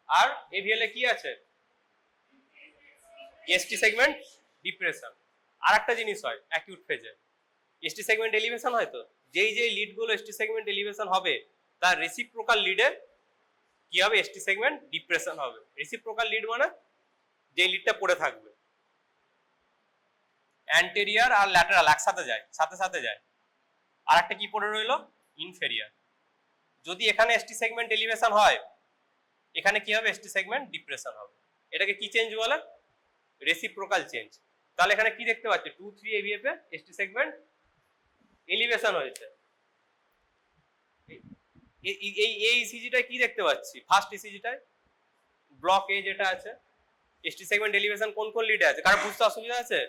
আর এভিএল এ কি আছে, এসটি সেগমেন্ট ডিপ্রেশন। আর একটা জিনিস হয় অ্যাকিউট ফেজে, এসটি সেগমেন্ট এলিভেশন হয়, তো যেই যেই লিড গুলো এসটি সেগমেন্ট এলিভেশন হবে তার রেসিপ্রোকাল লিডে কি হবে, এসটি সেগমেন্ট ডিপ্রেশন হবে। রেসিপ্রোকাল লিড মানে যে লিডটা পড়ে থাকবে, অ্যান্টেরিয়ার আর ল্যাটারাল একসাথে যায়, সাথে সাথে যায়। আর একটা কি পড়ে রইলো, ইনফেরিয়ার। যদি এখানে এসটি সেগমেন্ট এলিভেশন হয়, এখানে কি হবে, এসটি সেগমেন্ট ডিপ্রেশন হবে। এটাকে কি চেঞ্জ বলে, রেসিপ্রোকাল চেঞ্জ। তাহলে এখানে কি দেখতে পাচ্ছি, 2, 3 এভিএফ এ এসটি সেগমেন্ট এলিভেশন হয়েছে। এই ইসিজিটায় কি দেখতে পাচ্ছি, ফার্স্ট ইসিজিটায় ব্লক এ যেটা আছে, এসটি সেগমেন্ট এলিভেশন কোন কোন লিডে আছে, কারণ বুঝতে অসুবিধা আছে,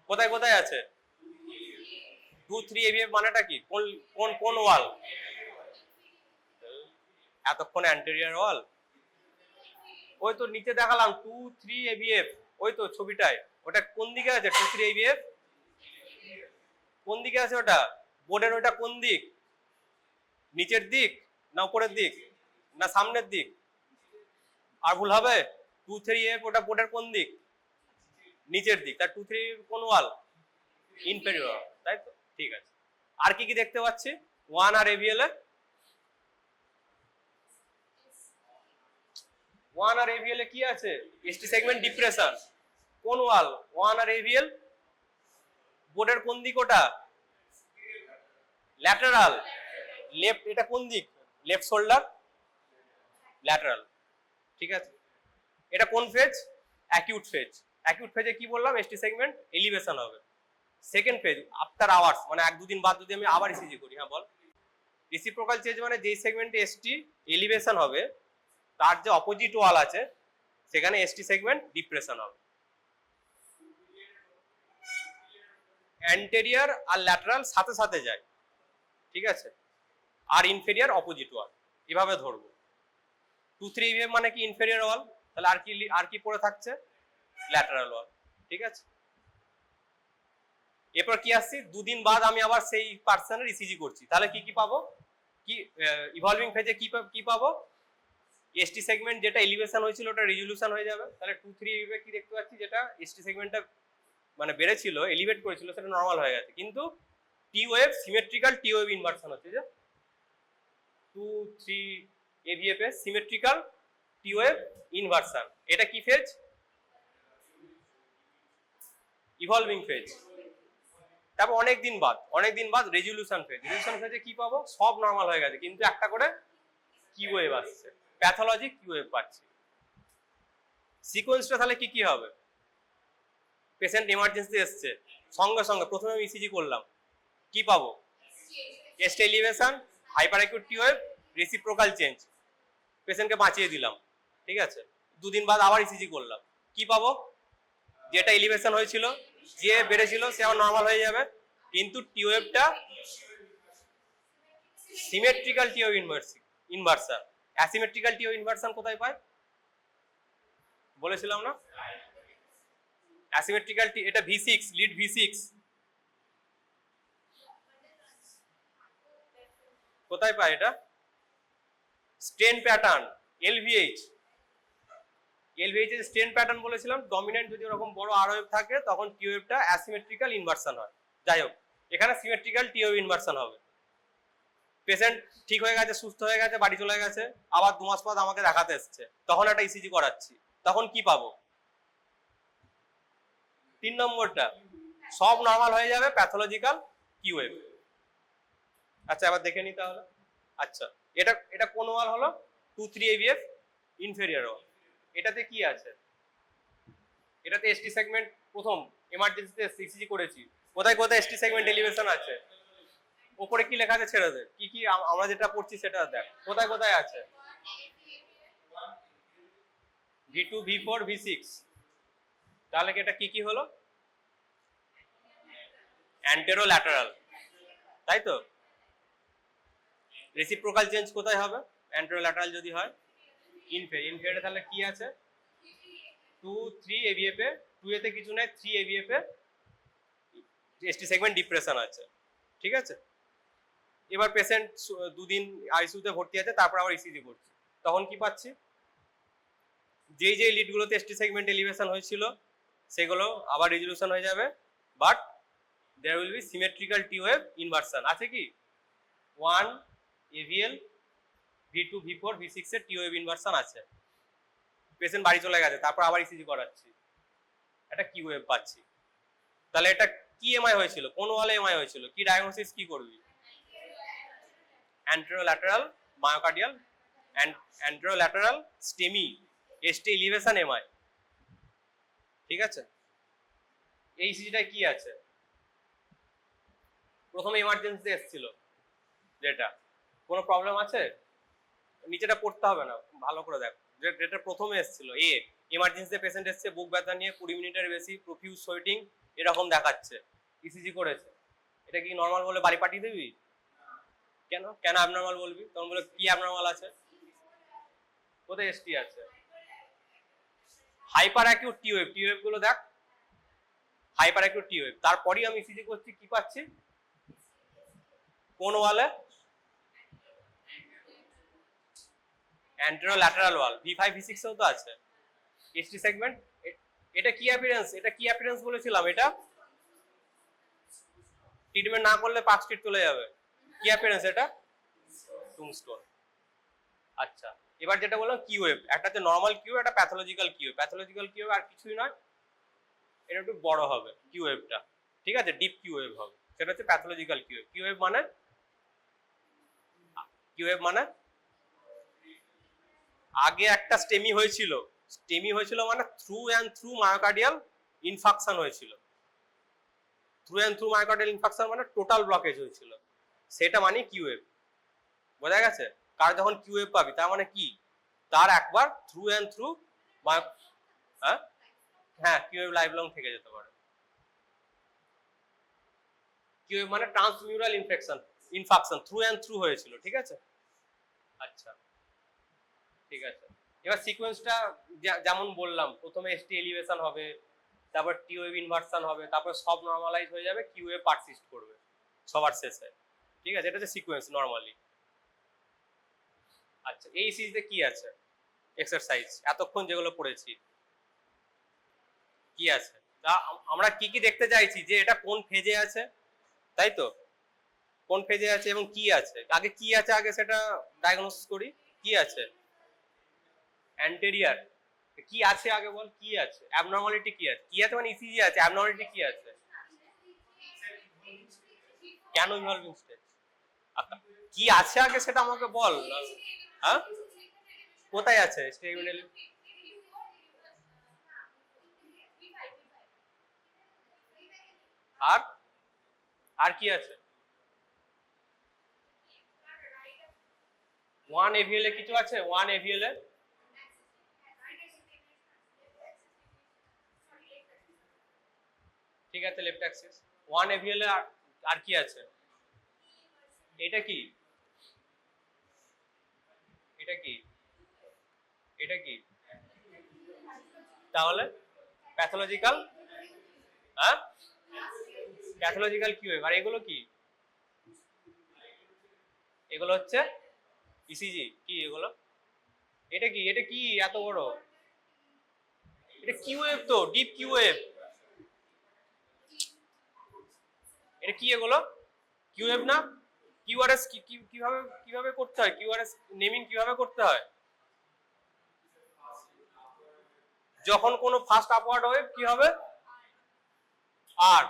কোথায় কোথায় আছে, 2, 3 এভিএফ মানেটা কি, কোন কোন কোন ওয়াল, এতক্ষণ অ্যান্টেরিয়র ওয়াল, ওই তো নিচে দেখালাম 2, 3 এভিএফ, ওই তো ছবিটায়, ওটা কোন দিকে আছে, 2, 3 এভিএফ কোন দিকে আছে, ওটা বোর্ডের ওটা কোন দিক, নিচের দিক না উপরের দিক না সামনের দিক, আর ভুল হবে, 2, 3 এফ ওটা বোর্ডের কোন দিক, নিচের দিক, তার 2, 3 কোন ওয়াল, ইনফেরিয়র, তাই তো, ঠিক আছে। আর কি কি দেখতে পাচ্ছি, 1 আর এভিএল এ, 1 আর এভিএল এ কি আছে, এসটি সেগমেন্ট ডিপ্রেশন, কোন ওয়াল, 1 আর এভিএল বোর্ডের কোন দিক, ওটা ল্যাটারাল, লেফট, এটা কোন দিক, লেফট শোল্ডার, ল্যাটারাল, ঠিক আছে। এটা কোন ফেজ, অ্যাকিউট ফেজ। অ্যাকিউট ফেজে কি বললাম, এসটি সেগমেন্ট এলিভেশন হবে। সেকেন্ড ফেজ আফটার আওয়ার্স, মানে 1-2 দিন বাদ যদি আমি আবার ইসিজি করি, হ্যাঁ বল, রেসিপ্রোকাল চেঞ্জ মানে যেই সেগমেন্টে এসটি এলিভেশন হবে তার যে অপোজিট ওয়াল আছে সেখানে এসটি সেগমেন্ট ডিপ্রেশন হবে। অ্যান্টেরিয়র আর ল্যাটারাল সাথে সাথে যায়, ঠিক আছে, আর ইনফেরিয়র অপোজিট ওয়াল, এভাবে ধরবো। 2, 3 এভিএফ মানে কি, ইনফেরিয়র ওয়াল, তাহলে আর কি পড়ে থাকছে, ল্যাটারাল ওয়াল, ঠিক আছে। এরপর কি আসছি, 2 দিন বাদ আমি আবার সেই পার্সনের ইসিজি করছি, তাহলে কি কি পাবো, কি ইভলভিং ফেজে কি পাবো, এসটি সেগমেন্ট যেটা এলিভেশন হয়েছিল ওটা রেজলিউশন হয়ে যাবে। তাহলে 2, 3 এভিএফ কি দেখতে পাচ্ছি, যেটা এসটি সেগমেন্টটা মানে বেড়েছিল, এলিভেট করেছিল, সেটা নর্মাল হয়ে গেছে, কিন্তু T wave symmetrical T wave inversion হচ্ছে যে 2-3 AVF এর সিমেট্রিক্যাল টি ওয়েভ ইনভার্সন। এটা কি ফেজ? Evolving phase. তারপর অনেকদিন বাদ রেজলিউশন ফেজে কি পাবো? সব নর্মাল হয়ে গেছে, কিন্তু একটা করে কিউ ওয়েভ আসছে, প্যাথোলজিক কিউ ওয়েভ পাচ্ছি। সিকোয়েন্সটা তাহলে কি হবে? পেশেন্ট এমার্জেন্সি এসছে, সঙ্গে সঙ্গে প্রথমে আমি ইসিজি করলাম, কি পাবো? ST elevation, hyper acute T wave, reciprocal change, পেশেন্টকে বাঁচিয়ে দিলাম, ঠিক আছে। দুদিন বাদ আবার ইসিজি করলাম, কি পাবো? যেটা এলিভেশন হয়েছিল, যে বেড়েছিল, সে আবার নর্মাল হয়ে যাবে, কিন্তু টি ওয়েভটা symmetrical T wave inversion. Asymmetrical T wave inversion কোথায় পায়? বলেছিলাম না, অ্যাসিমেট্রিক্যাল টি, এটা V6, লিড V6, কোথায় পায় এটা? স্টেন প্যাটার্ন, LVH এর স্টেন প্যাটার্ন বলেছিলাম, ডমিনেন্ট যদি ওরকম বড় আর ওয়েভ থাকে তখন টি ওয়েভটা অ্যাসিমেট্রিক্যাল ইনভার্সন হয়। যাই হোক, এখানে সিমেট্রিক্যাল টি ওয়েভ ইনভার্সন হবে। পেশেন্ট ঠিক হয়ে গেছে, সুস্থ হয়ে গেছে, বাড়ি চলে গেছে, আবার 2 মাস পর আমাকে দেখাতে এসছে, তখন একটা ইসিজি করাচ্ছি, তখন কি পাবো? 3 নম্বরটা, সব নর্মাল হয়ে যাবে, প্যাথোলজিক্যাল কিউ ওয়েভ। আচ্ছা, এবার দেখে নি তাহলে। আচ্ছা, এটা কোন ওয়াল হলো? 2-3 AVF ইনফেরিয়র ওয়াল। এটাতে কি আছে? এটাতে এসটি সেগমেন্ট প্রথম এমার্জেন্সিতে ইসিজি করেছি, কোথায় কোথায় এসটি সেগমেন্ট এলিভেশন আছে, উপরে কি লেখা আছে ছেড়ে দে, কি আমরা যেটা পড়ছি সেটা দেখ, কোথায় কোথায় আছে? V2, V4, V6। তাহলে কি এটা কি হলো? অ্যান্টেরোল্যাটারাল, তাই তো। রেসিপ্রোকাল চেঞ্জ কোথায় হবে? অ্যান্টেরোল্যাটারাল যদি হয়। ইনফেরিয়র তাহলে কি আছে? 2-3 AVF এ, 2 এতে কিছু নাই, 3 AVF এ এসটি সেগমেন্ট ডিপ্রেশন আছে, ঠিক আছে। এবার পেশেন্ট 2 দিন আইসিইউতে ভর্তি আছে, তারপর আবার ইসিজি করছি, তখন কি পাচ্ছি? যেই লিডগুলোতে এসটি সেগমেন্ট এলিভেশন হয়েছিল সেগুলো আবার রেজলিউশন হয়ে যাবে, but there will be symmetrical T wave inversion. আছে কি? 1 AVL, V2, V4, V6 এর টি ওয়েভ ইনভার্সন আছে। পেশেন্ট বাড়ি চলে গেছে, তারপর আবার ইসিজি করাচ্ছি, এটা কি ওয়েভ পাচ্ছি। তাহলে এটা কি এমআই হয়েছিল? কোন ওয়ালে এমআই হয়েছিল? কি ডায়াগনোসিস কি করবি? অ্যান্টেরোল্যাটারাল মায়োকার্ডিয়াল, অ্যান্টেরোল্যাটারাল স্টেমি, এসটি এলিভেশন এমআই, ঠিক আছে। এই ইসিজিটা কি আছে? প্রথমে এমার্জেন্সি এসেছিল, যেটা কোনো প্রবলেম আছে, নিচেটা পড়তে হবে না, ভালো করে দেখো, যেটা প্রথমে এসেছিল, এমার্জেন্সি পেশেন্ট এসছে, বুক ব্যথা নিয়ে, 20 মিনিটের বেশি, প্রফিউজ সোয়েটিং, এরকম দেখাচ্ছে, ইসিজি করেছে, এটা কি নর্মাল বলে বাড়ি পাঠিয়ে দিবি? কেন অ্যাবনর্মাল বলবি? তখন বলে কি অ্যাবনর্মাল আছে? কোথায় এসটি আছে? হাইপার অ্যাকিউট টি ওয়েভ গুলো দেখ, হাইপার অ্যাকিউট টি ওয়েভ। তারপরই আমি ইসিজি করছি, কি পাচ্ছি? কোন ওয়ালে? অ্যান্টেরোল্যাটারাল ওয়াল, V5, V6 এও তো আছে এসটি সেগমেন্ট। এটা কি অ্যাপিয়ারেন্স বলেছিলাম, এটা ট্রিটমেন্ট না করলে পার্কস্ট্রিট চলে যাবে। কি অ্যাপিয়ারেন্স এটা? টুমস্টোন। আচ্ছা, এবার যেটা বললাম কিউ ওয়েভ, একটা হচ্ছে নরমাল কিউ, একটা pathological Q. Pathological Q R কিছুই নয়, এটা একটু বড় হবে কিউ ওয়েভটা, ঠিক আছে, ডিপ কিউ ওয়েভ হবে, সেটা হচ্ছে pathological Q wave. Q wave মানে আগে একটা স্টেমি হয়েছিল মানে through and through myocardial infarction হয়েছিল। Through and through myocardial infarction মানে টোটাল ব্লকেজ হয়েছিল, সেটা মানে কিউ ওয়েভ। বোঝা গেছে? কার যখন কিউ ওয়েভ পাবি তার মানে কি? তার একবার থ্রু অ্যান্ড থ্রু, হ্যাঁ, কিউ ওয়েভ লাইফ লং থেকে যেতে পারে। কিউ ওয়েভ মানে ট্রান্সমিউরাল ইনফাকশন থ্রু অ্যান্ড থ্রু হয়েছিল, ঠিক আছে। আচ্ছা, ঠিক আছে। এবার সিকোয়েন্সটা যেমন বললাম, প্রথমে এসটি এলিভেশন হবে, তারপর টি ওয়েভ ইনভার্সন হবে, তারপর সব নরমালাইজ হয়ে যাবে, কিউ ওয়েভ পারসিস্ট করবে সবার শেষে, ঠিক আছে। এটা হচ্ছে সিকোয়েন্স নরমালি। আচ্ছা, এই সিরিজে কি আছে? এক্সারসাইজ এতক্ষণ যেগুলো পড়েছি কি আছে? তা আমরা কি কি দেখতে চাইছি যে এটা কোন ফেজে আছে, তাই তো, কোন ফেজে আছে এবং কি আছে, আগে কি আছে আগে সেটা ডায়াগনোসিস করি। কি আছে? অ্যান্টেরিয়ার। কি আছে আগে বল, কি আছে? অ্যাবনর্মালিটি কি আছে? কি আছে মানে ইসিজি আছে, অ্যাবনর্মালিটি কি আছে? কেন ইনভলভিং স্টেজ? কি আছে আগে সেটা আমাকে বল। হ্যাঁ, কোথায় আছে স্টেবিলিটি? আর আর কি আছে? 1 AVL এ কিছু আছে? 1 AVL এ ঠিক আছে, লেফট অ্যাক্সিস 1 AVL এ। আর কি আছে? এটা কি? এটা কি? এটা কি তাহলে? প্যাথোলজিক্যাল। হ্যাঁ, প্যাথোলজিক্যাল কি ওয়েভ। আর এগুলো কি? এগুলো হচ্ছে ইসিজি। কি এগুলো? এটা কি? এটা কি এত বড়? এটা কি ওয়েভ তো, ডিপ কি ওয়েভ। এটা কি এগুলো? কিউএফ না? কিউআরএস কিভাবে কিভাবে করতে হয়? কিউআরএস নেমিং কিভাবে করতে হয়? যখন কোনো ফার্স্ট আপওয়ার্ড ওয়েভ কি হবে? আর,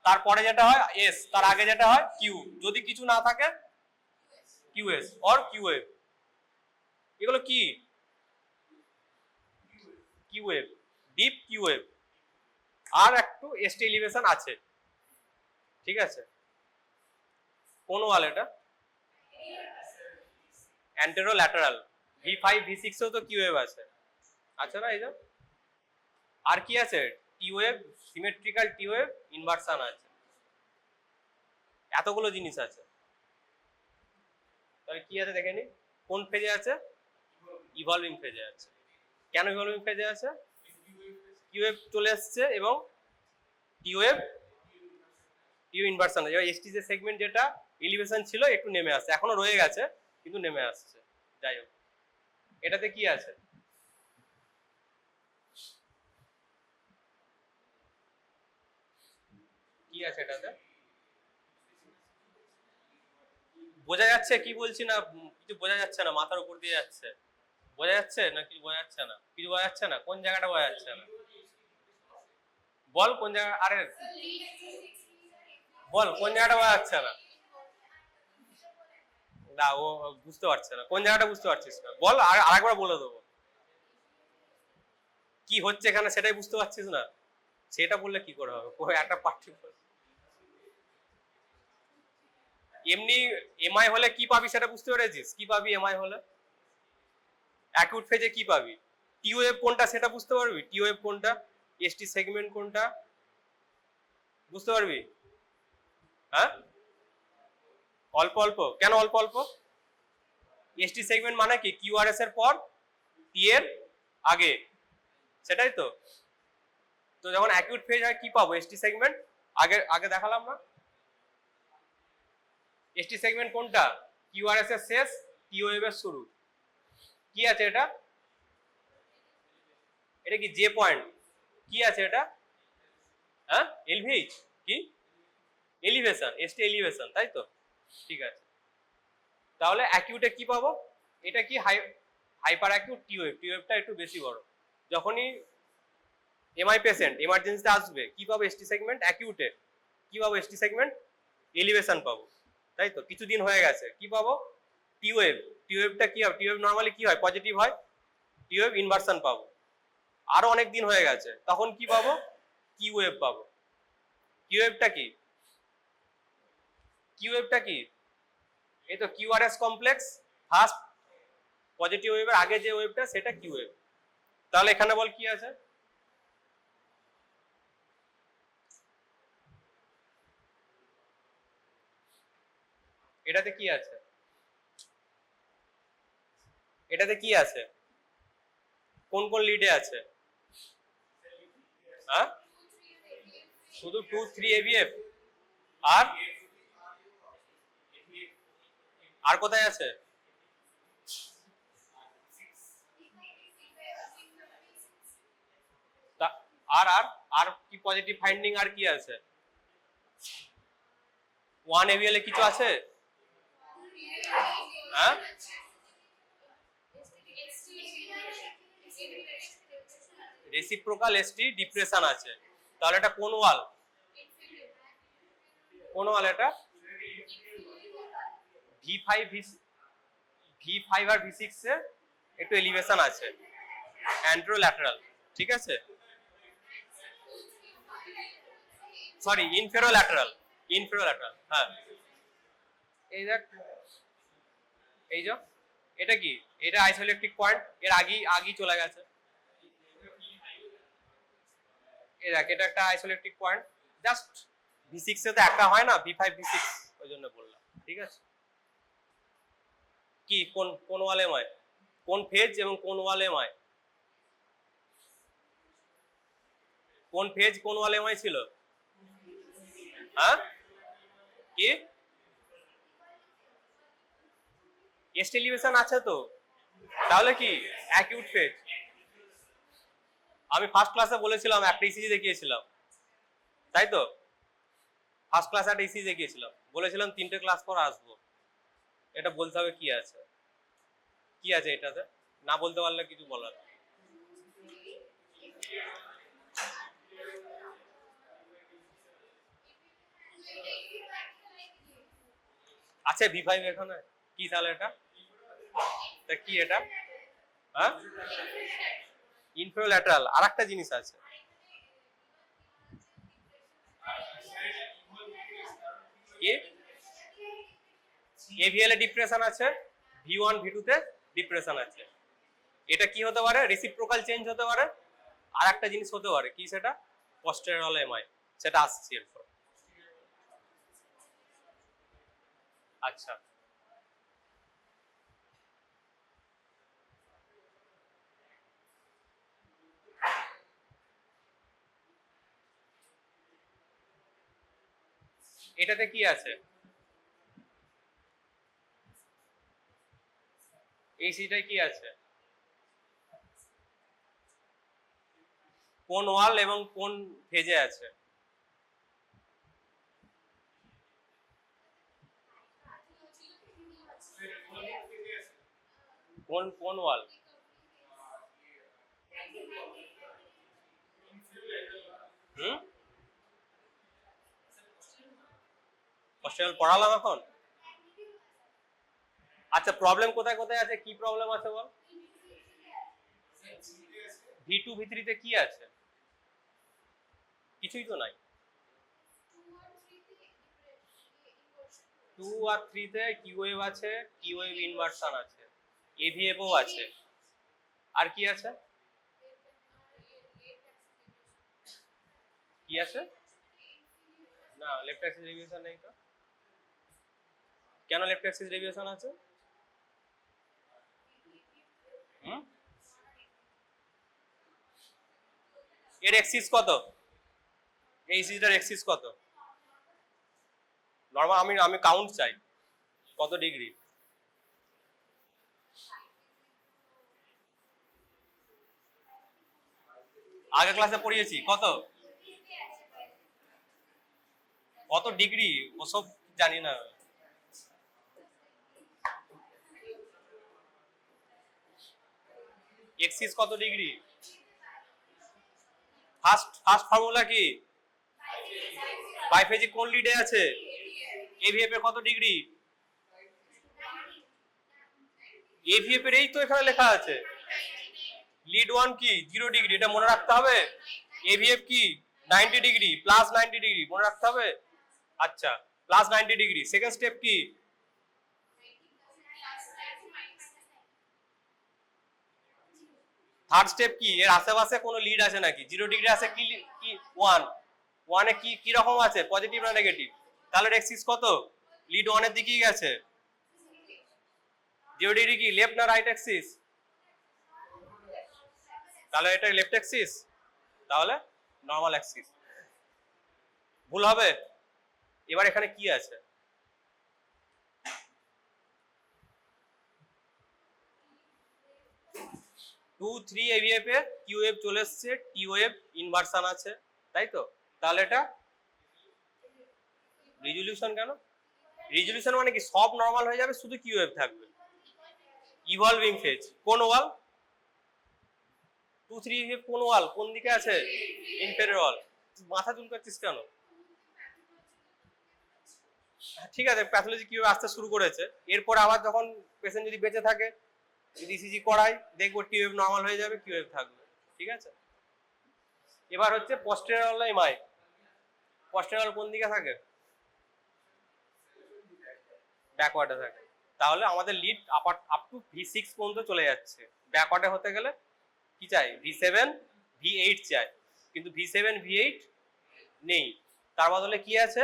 তারপরে যেটা হয় এস, তার আগে যেটা হয় কিউ, যদি কিছু না থাকে কিউএস অর কিউএফ। এগুলো কি? QF, deep QF. আর একটু এসটি এলিভেশন আছে, ঠিক আছে। কোন ওয়াল এটা? Antero lateral. V5 V6 এও তো কিউএফ আছে, আচ্ছা না? এই যে আর কি আছে? T wave, symmetrical T wave, inversion আছে, এতগুলো জিনিস আছে। তাহলে কি আছে দেখে নি। কোন ফেজে আছে? ইভলভিং ফেজে আছে। কেন ইভলভিং ফেজে আছে? কিউএফ চলে আসছে এবং টি ওয়েভ, টি ইনভার্সন আছে। এবার এসটি যে সেগমেন্ট যেটা এলিভেশন ছিল একটু নেমে আসছে, এখনো রয়ে গেছে কিন্তু নেমে আসছে। যাই হোক, এটাতে কি আছে? কি আছে এটাতে? বোঝা যাচ্ছে কি বলছি না? কিছু বোঝা যাচ্ছে না, মাথার উপর দিয়ে যাচ্ছে। বোঝা যাচ্ছে না? কিছু বোঝা যাচ্ছে না? কিছু বোঝা যাচ্ছে না? কোন জায়গাটা বোঝা যাচ্ছে না বল? কোন জায়গা? আরে বল কোন জায়গাটা বোঝা যাচ্ছে না? না, ও বুঝতে পারছে না কোন জায়গাটা, বুঝতে পারছিস না বল, আর আরেকবার বলে দেবো। কি হচ্ছে এখানে সেটাই বুঝতে পারছিস না? সেটা বললে কি করে হবে? একটা পার্টিকুলার এমনি এমআই হলে কি পাবি সেটা বুঝতে পেরেছিস? কি পাবি এমআই হলে? অ্যাকিউট ফেজে কি পাবি? টি ওয়েভ কোনটা সেটা বুঝতে পারবি? টি ওয়েভ কোনটা, এসটি সেগমেন্ট কোনটা বুঝতে পারবি? হ্যাঁ, অল্প অল্প। কেন অল্প অল্প? এসটি সেগমেন্ট মানে কি? কিউআরএস এর পর টি এর আগে, সেটাই তো। তো যখন অ্যাকিউট ফেজ হয় কি পাবো? ST segment. আগে আগে দেখালাম না? এসটি সেগমেন্ট কোনটা? কিউআরএস এর শেষ, টি ওয়েভ এর শুরু। কি আছে এটা? এটা কি জে পয়েন্ট? কি আছে এটা? হ্যাঁ, এলভিএইচ কি? এলিভেশন, এসটি এলিভেশন, তাই তো, ঠিক আছে। তাহলে অ্যাকিউটে কি পাবো? এটা কি hyper acute T wave. T ওয়েভটা একটু বেশি বড়। যখনই এমআই পেশেন্ট এমার্জেন্সিতে আসবে কি পাবো? ST segment. অ্যাকিউটে কি পাবো? এসটি সেগমেন্ট, এলিভেশন পাবো, তাই তো। কিছুদিন হয়ে গেছে কি পাবো? টি ওয়েভ। টি ওয়েভটা কি হয়? টি ওয়েভ নর্মালি কি হয়? পজিটিভ হয়। টি ওয়েভ ইনভার্সন পাবো। আরো অনেক দিন হয়ে গেছে, তখন কি পাবো? কি ওয়েভ পাবো। কি ওয়েভটা কি? কি ওয়েভটা কি? এই তো কিউআরএস কমপ্লেক্স, ফার্স্ট পজিটিভ ওয়েভের আগে যে ওয়েভটা সেটা কি ওয়েভ। তাহলে এখানে বল কি আছে? এটাতে কি আছে? এটাতে কি আছে? কোন কোন লিডে আছে? হ্যাঁ, শুধু 2 3 এভিএফ। আর আর কোথায় আছে? আর আর আর কি পজিটিভ ফাইন্ডিং আর কি আছে? 1 AVL এ কিছু আছে? হ্যাঁ, রেসিপ্রোকাল এসটি ডিপ্রেশন আছে। তাহলে এটা কোন ওয়াল? কোন ওয়াল এটা? V5 V5 আর V6 এ একটু এলিভেশন আছে, অ্যান্ট্রোল্যাটারাল, ঠিক আছে? সরি, ইনফেরোল্যাটারাল, ইনফেরোল্যাটারাল। হ্যাঁ, এই দেখ, এই যে এটা কি? এটা আইসোইলেকট্রিক পয়েন্ট, এর আগেই চলে গেছে। এই দেখ, এটা একটা আইসোইলেকট্রিক পয়েন্ট, জাস্ট V6 এ তো একটা হয় না, V5 V6, ওই জন্য বললাম, ঠিক আছে? কি কোন কোন ওয়ালে ময়, কোন ফেজ এবং কোন ওয়ালে ময়, কোন ফেজ কোন ওয়ালে ময় ছিল? হ্যাঁ, কি এস্ট এলিভেশন আছে তো, তাহলে কি অ্যাকিউট ফেজ? আমি ফার্স্ট ক্লাসে বলেছিলাম, একটা ইসিজি দেখিয়েছিলাম, তাই তো? ফার্স্ট ক্লাসে একটা ইসিজি দেখিয়েছিলাম, বলেছিলাম 3টে ক্লাস পর আসবো। এটা বলতে হবে কি আছে, কি আছে এটাতে, না বলতে পারলে কিছু বলার। আছে V5 এখানে, কি তাহলে এটা? তা কি এটা? হ্যাঁ, ইনফেরোল্যাটারাল। আর একটা জিনিস আছে, কি AVL এ ডিপ্রেশন আছে, V1 V2 তে ডিপ্রেশন আছে। এটা কি হতে পারে? রেসিপ্রোকাল চেঞ্জ হতে পারে। আর একটা জিনিস হতে পারে, কি সেটা? পস্টেরল এমআই, সেটা আসছে এরপর। আচ্ছা, এটাতে কি আছে? এই সিটায় কি আছে? কোন ওয়াল এবং কোন ফেজে আছে? কোন কোন ওয়াল? হুম, পস্টেরল পড়ালাম এখন। আচ্ছা, প্রবলেম কোথায় কোথায় আছে, কি প্রবলেম আছে বল? V2 V3 তে কি আছে? কিছুই তো নাই। 2 আর 3 তে কিউ ওয়েভ আছে, কিউ ওয়েভ ইনভার্সন আছে, AVF ও আছে। আর কি আছে? কি আছে? না, লেফট অ্যাক্সিস ডেভিয়েশন নেই তো। কেন লেফট অ্যাক্সিস ডেভিয়েশন আছে? হুম, এর এক্সিস কত? এই সিটার এক্সিস কত? নরমাল, আমি কাউন্ট চাই, কত ডিগ্রি? আগের ক্লাসে পড়িয়েছি, কত কত ডিগ্রি ওসব জানি না। এক্সিস কত ডিগ্রি? ফার্স্ট ফর্মুলা কি? বাইফেজিক কোন লিডে আছে? AVF এর কত ডিগ্রি? AVF এর এই তো এখানে লেখা আছে, লিড 1 কি 0 ডিগ্রি, এটা মনে রাখতে হবে। AVF কি 90 ডিগ্রি, প্লাস 90 ডিগ্রি, মনে রাখতে হবে। আচ্ছা, প্লাস 90 ডিগ্রি। সেকেন্ড স্টেপ কি? থার্ড স্টেপ কি? এর আশেপাশে কোনো লিড আছে নাকি? 0 ডিগ্রি আছে কি? কি 1 এ কি কি রকম আছে, পজিটিভ না নেগেটিভ? তাহলে এক্সিস কত? লিড 1 এর দিকেই গেছে। 0 ডিগ্রি কি লেফট না রাইট অ্যাক্সিস? তাহলে এটা লেফট অ্যাক্সিস, তাহলে নরমাল অ্যাক্সিস। ভুল হবে। এবার এখানে কি আছে? 2 3 AVF এ কিউ ওয়েভ চলে এসছে, টি ওয়েভ ইনভার্সন আছে, তাই তো? তাহলে এটা রিজলিউশন কেন? রিজলিউশন মানে কি সব নর্মাল হয়ে যাবে, শুধু কিউ ওয়েভ থাকবে। ইভলভিং ফেজ কোন ওয়াল? 2-3 ওয়েভ কোন ওয়াল, কোন দিকে আছে? ইনফেরিয়র ওয়াল। মাথা চুলকাচ্ছিস কেন? ঠিক আছে, প্যাথোলজি কিভাবে আসতে শুরু করেছে, এরপর আবার যখন পেশেন্ট যদি বেঁচে থাকে, যদি ইসিজি করাই, দেখবো টি ওয়েভ নর্মাল হয়ে যাবে, কিউ ওয়েভ থাকবে। ঠিক আছে, এবার হচ্ছে পস্টেরিয়র এমআই। পস্টেরিয়র কোন দিকে থাকে? ব্যাকওয়ার্ডে থাকে। তাহলে আমাদের লিড আপ টু V6 পর্যন্ত চলে যাচ্ছে। ব্যাকওয়ার্ডে হতে গেলে কি চাই? V7 V8 চাই, কিন্তু V7 V8 নেই। তার বদলে কি আছে?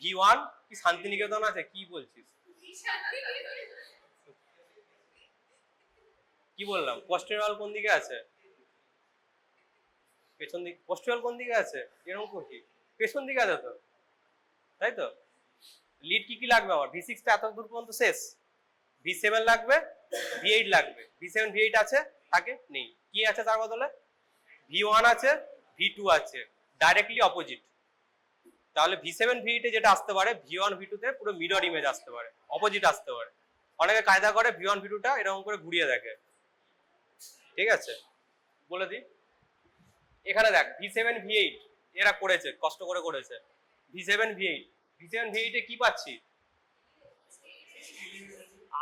V1 কি শান্তিনিকেতন আছে? কি বলছিস? কি বললাম? পস্টেরিয়র কোন দিকে আছে? পেছন দিকে। পস্টেরিয়র কোন দিকে আছে? এরকম কি পেছন দিকে আছে তো, তাই তো? লিড কি কি লাগবে আমার? V6 টা এত দূর পর্যন্ত শেষ, V7 লাগবে, V8 লাগবে। V7 V8 আছে? থাকে? নেই। কি আছে তার বদলে? V1 আছে, V2 আছে, ডাইরেক্টলি অপোজিট। তাহলে V7 V8 এ যেটা আসতে পারে, V1 V2 তে পুরো মিরর ইমেজ আসতে পারে, অপোজিট আসতে পারে। অনেকে কায়দা করে V1 V2 টা এরকম করে ঘুরিয়ে দেখে। ঠিক আছে, বলে দিই। এখানে দেখ V7 V8 এরা করেছে, কষ্ট করে করেছে। V7 V8 এ কি পাচ্ছি?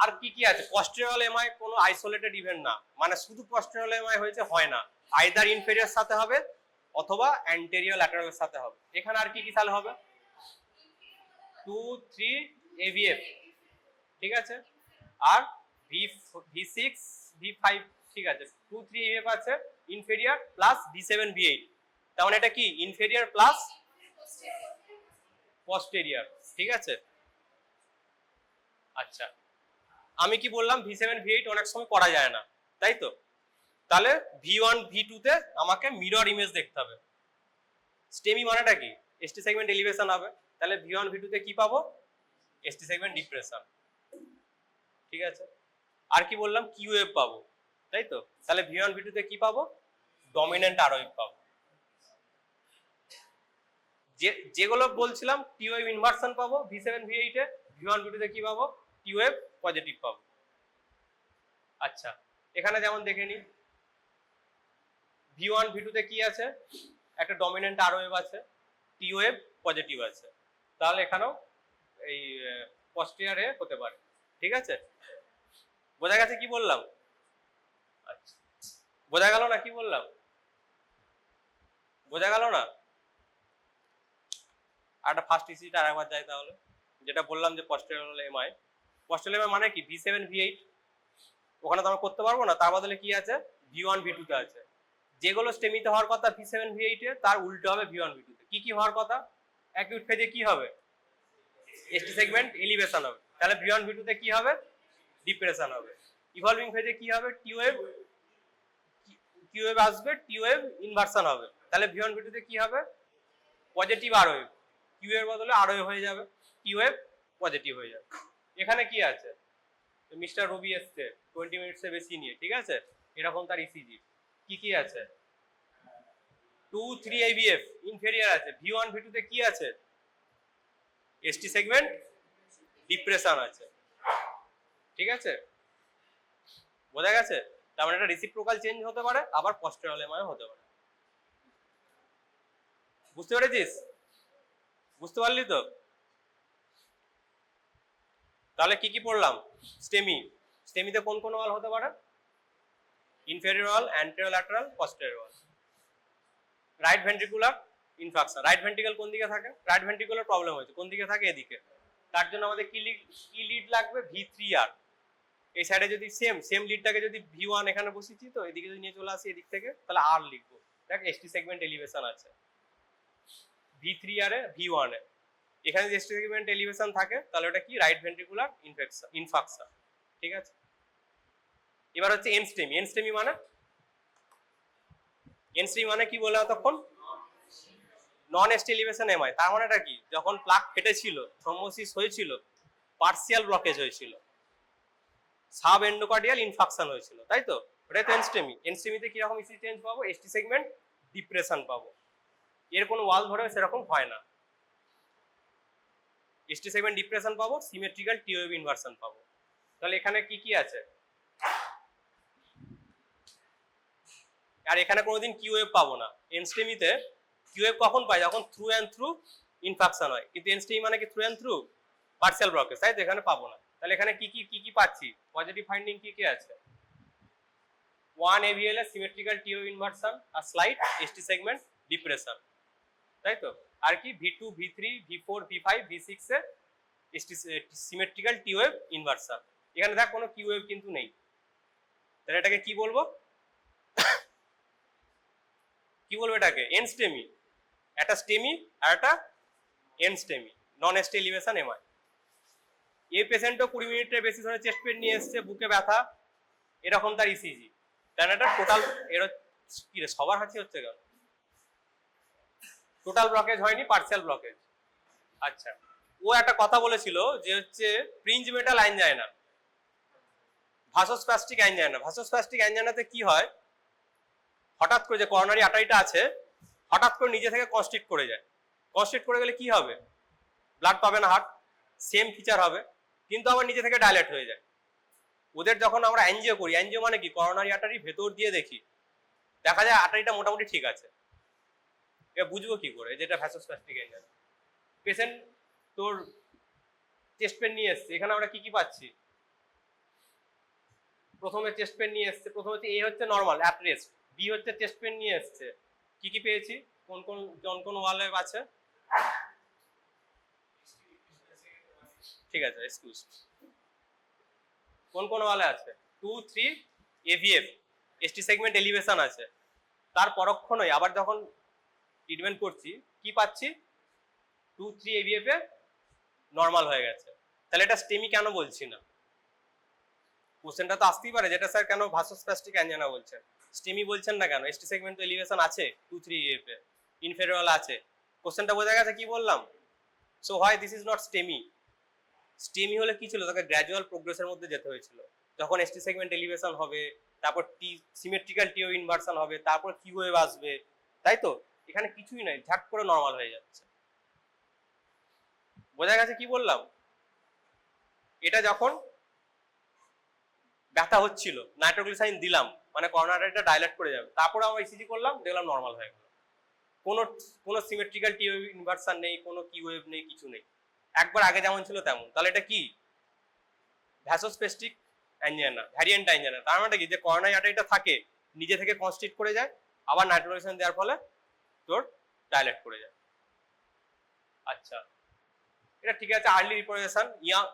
আর কি কি আছে? পস্টেরিয়র এমআই কোনো আইসোলেটেড ইভেন্ট না, মানে শুধু পস্টেরিয়র এমআই হয়েছে হয় না, আইদার ইনফেরিয়র সাথে হবে অথবা অ্যান্টেরিয়র ল্যাটারালের সাথে হবে। এখানে আর কি কি তাহলে হবে? 2 3 AVF, ঠিক আছে, আর V6 V5, ঠিক আছে, 2 3 AVF আছে, ইনফেরিয়র প্লাস V7 V8। তার মানে এটা কি? Inferior plus posterior. ঠিক আছে, আচ্ছা, আমি কি বললাম? V7 V8 অনেক সময় করা যায় না, তাই তো? তাহলে V1 V2 তে আমাকে মিরর ইমেজ দেখতে হবে। স্টেমি মানেটা কি? এসটি সেগমেন্ট এলিভেশন হবে। তাহলে V1 V2 তে কি পাবো? ST segment depression. ঠিক আছে, আর কি বললাম? কিউ ওয়েভ পাবো, তাই তো? তাহলে V1 V2 তে কি পাবো? ডমিনেন্ট আর ওয়েভ পাবো। যেগুলো বলছিলাম, টি ওয়েভ ইনভার্সন পাবো V7 V8 এ, V1 V2 তে কি পাবো? টি ওয়েভ পজিটিভ পাবো। আচ্ছা, এখানে যেমন দেখে নি, V1 V2 তে কি আছে? একটা ডমিনেন্ট আর ওয়েভ আছে, টি ওয়েভ পজিটিভ আছে। তাহলে এখানেও এই পস্টেরিয়রে হতে পারে। ঠিক আছে, বোঝা গেছে কি বললাম? আচ্ছা, বোঝা গেল না কি বললাম? বোঝা গেল না? একটা ফার্স্ট ইসিটা আরেকবার যাই তাহলে। যেটা বললাম যে পস্টেরিয়র এমআই, পস্টেরিয়র এমআই মানে কি? V7 V8 ওখানে তো আমরা করতে পারবো না, তার বদলে কি আছে? V1 V2 তে আছে। যেগুলো স্টেমিতে হওয়ার কথা V7 V8 এ, তার উল্টো হবে V1 V2 তে। কি কি হওয়ার কথা? অ্যাকিউট ফেজে কি হবে? এসটি সেগমেন্ট এলিভেশন হবে। তাহলে V1 V2 তে কি হবে? ডিপ্রেশন হবে। ইভলভিং ফেজে কি হবে? টি ওয়েভ, কিউ ওয়েভ আসবে, টি ওয়েভ ইনভার্সন হবে। তাহলে V1 V2 তে কি হবে? পজিটিভ আর ওয়েভ, কিউ এর বদলে আর ওয়েভ হয়ে যাবে, টি ওয়েভ পজিটিভ হয়ে যাবে। এখানে কি আছে? মিস্টার রবি এসছে 20 মিনিটস এর বেশি নিয়ে, ঠিক আছে, এরকম তার ইসিজি। কি কি আছে? 2 3 AVF ইনফেরিয়র আছে। V1 V2 তে কি আছে? এসটি সেগমেন্ট ডিপ্রেশন আছে। ঠিক আছে, বোঝা গেছে? তার মানে এটা রেসিপ্রোকাল চেঞ্জ হতে পারে, আবার পস্টেরিয়র এমআই হতে পারে। বুঝতে পেরেছিস? বুঝতে পারলি তো? তাহলে কি কি পড়লাম? স্টেমি, স্টেমিতে কোন কোন ওয়াল হতে পারে? Inferior wall, anterior lateral, posterior wall. Right ventricular infarction, right ventricle কোন দিকে থাকে? রাইট ভেন্ট্রিকুলার প্রবলেম হয়েছে, কোন দিকে থাকে? এদিকে। তার জন্য আমাদের কি লিড লাগবে? V3R। এই সাইডে যদি সেম লিডটাকে যদি V1 এখানে বসিয়েছি, তো এদিকে যদি নিয়ে চলে আসি এদিক থেকে, তাহলে আর লিখবো। দেখ এসটি সেগমেন্ট এলিভেশন আছে V3R এ, V1 এ। এখানে যদি এসটি সেগমেন্ট এলিভেশন থাকে, তাহলে ওটা কি? Right ventricular infraction. ঠিক আছে, এবার হচ্ছে এনস্টেমি। এনস্টেমি মানে কি বলে তখন? Non ST elevation MI. তার মানে এটা কি? যখন প্লাক ফেটেছিল, থ্রম্বোসিস হয়েছিল, পার্সিয়াল ব্লকেজ হয়েছিল, সাব এন্ডোকার্ডিয়াল ইনফাকশন হয়েছিল, তাই তো? ওটাই তো এনস্টেমি। এনস্টেমিতে কিরকম ইসি চেঞ্জ পাবো? এসটি সেগমেন্ট ডিপ্রেশন পাবো। এর কোনো ওয়াল ধরে সেরকম হয় না। এসটি সেগমেন্ট ডিপ্রেশন পাবো, সিমেট্রিক্যাল টি ওয়েভ ইনভার্সন পাবো। তাহলে এখানে কি কি আছে? আর এখানে কোনোদিন কিউ ওয়েভ পাবো না। এনস্টেমিতে কিউ ওয়েভ কখন পাই? যখন থ্রু অ্যান্ড থ্রু ইনফ্যাকশন হয়। কিন্তু এনস্টেমি মানে কি through and through partial blockage, তাই তো? এখানে পাবো না। তাহলে এখানে কি পাচ্ছি? পজিটিভ ফাইন্ডিং কি আছে? 1 AVL এর সিমেট্রিক্যাল টি ওয়েভ ইনভার্সন আর স্লাইড এসটি সেগমেন্ট ডিপ্রেশন, তাই তো? আর কি V2 V3 V4 V5 V6 এ সিমেট্রিক্যাল টি ওয়েভ ইনভার্সন। এখানে দেখ কোনো কিউ ওয়েভ কিন্তু নেই। তাহলে এটাকে কি বলবো? কি বলবো এটাকে? এনস্টেমি। একটা স্টেমি আর একটা এনস্টেমি, নন এসটি এলিভেশন এমআই। এই পেশেন্টও 20 মিনিটের বেশি ধরে চেস্ট পেন নিয়ে এসছে, বুকে ব্যথা, এরকম তার ইসিজি। তাহলে এটা টোটাল এর কি রে, সবার হাঁচি হচ্ছে কেন? টোটাল ব্লকেজ হয়নি, পার্সিয়াল ব্লকেজ। আচ্ছা, ও একটা কথা বলেছিল যে হচ্ছে ফ্রিঞ্জ মেটাল অ্যাঞ্জাইনা, ভাসোস্প্যাস্টিক অ্যাঞ্জাইনা। ভাসোস্প্যাস্টিক অ্যাঞ্জাইনাতে কি হয়? হঠাৎ করে যে করোনারি আর্টারিটা আছে, হঠাৎ করে নিজে থেকে কনস্ট্রিক্ট করে যায়। কনস্ট্রিক্ট করে গেলে কি হবে? ব্লাড পাবে না হার্ট, সেম ফিচার হবে, কিন্তু আবার নিজে থেকে ডাইলেট হয়ে যায়। ওদের যখন আমরা অ্যাঞ্জিও করি, অ্যাঞ্জিও মানে কি? করোনারি আর্টারি ভেতর দিয়ে দেখি, দেখা যায় আর্টারিটা মোটামুটি ঠিক আছে। এটা বুঝবো কি করে যেটা ভাসোস্প্যাস্টিক অ্যাঞ্জাইনা? পেশেন্ট তোর চেস্ট পেন নিয়ে এসছে, এখানে আমরা কি পাচ্ছি? প্রথমে চেস্ট পেন নিয়ে এসছে, প্রথমে এ হচ্ছে নর্মাল অ্যাট রেস্ট, বি হচ্ছে চেস্ট পেন নিয়ে এসছে। কি পেয়েছি? কোন ওয়ালে আছে? ঠিক আছে, এক্সকিউজ। কোন ওয়ালে আছে? 2 3 AVF এসটি সেগমেন্ট এলিভেশন আছে। তার পরক্ষণই আবার যখন ট্রিটমেন্ট করছি কি পাচ্ছি? 2 3 AVF এ নর্মাল হয়ে গেছে। তাহলে এটা স্টেমি কেন বলছি না? কোশ্চেনটা তো আসতেই পারে যেটা স্যার কেন ভাসোস্প্যাস্টিক অ্যাঞ্জাইনা বলছেন, স্টেমি বলছেন না কেন? এসটি সেগমেন্ট তো এলিভেশন আছে 2 3 AVF এ, ইনফেরিয়র আছে। কোশ্চেনটা বোঝা গেছে কি বললাম? So why this is not STEMI? STEMI হলে কি ছিল? তাকে গ্র্যাজুয়াল প্রোগ্রেসের মধ্যে যেতে হয়েছিল। যখন এসটি সেগমেন্ট এলিভেশন হবে, তারপর সিমেট্রিক্যাল টি ওয়েভ ইনভার্সন হবে, তারপর কিউ ওয়েভ আসবে, তাই তো? এখানে কিছুই নাই, ঝাট করে নর্মাল হয়ে যাচ্ছে। বোঝা গেছে কি বললাম? এটা যখন ব্যথা হচ্ছিল, নাইট্রোগ্লিসারিন দিলাম, মানে করোনা আর্টারিটা ডাইলেট করে যাবে, তারপর আমরা ইসিজি করলাম, দেখলাম নর্মাল হয়ে গেল। কোনো সিমেট্রিক্যাল টি ওয়েভ ইনভার্সন নেই, কোনো কিউ ওয়েভ নেই, কিছু নেই, একবার আগে যেমন ছিল তেমন। তাহলে এটা কি? ভাসোস্প্যাস্টিক অ্যাঞ্জাইনা, ভ্যারিয়েন্ট অ্যাঞ্জাইনা। তার মানে কি? যে করোনারি আর্টারিটা থাকে, নিজে থেকে কনস্ট্রিক্ট করে যায়, আবার নাইট্রোগ্লিসারিন দেওয়ার ফলে তোর ডাইলেট করে যায়। আচ্ছা, এটা ঠিক আছে। আর্লি রিপোর্টেশন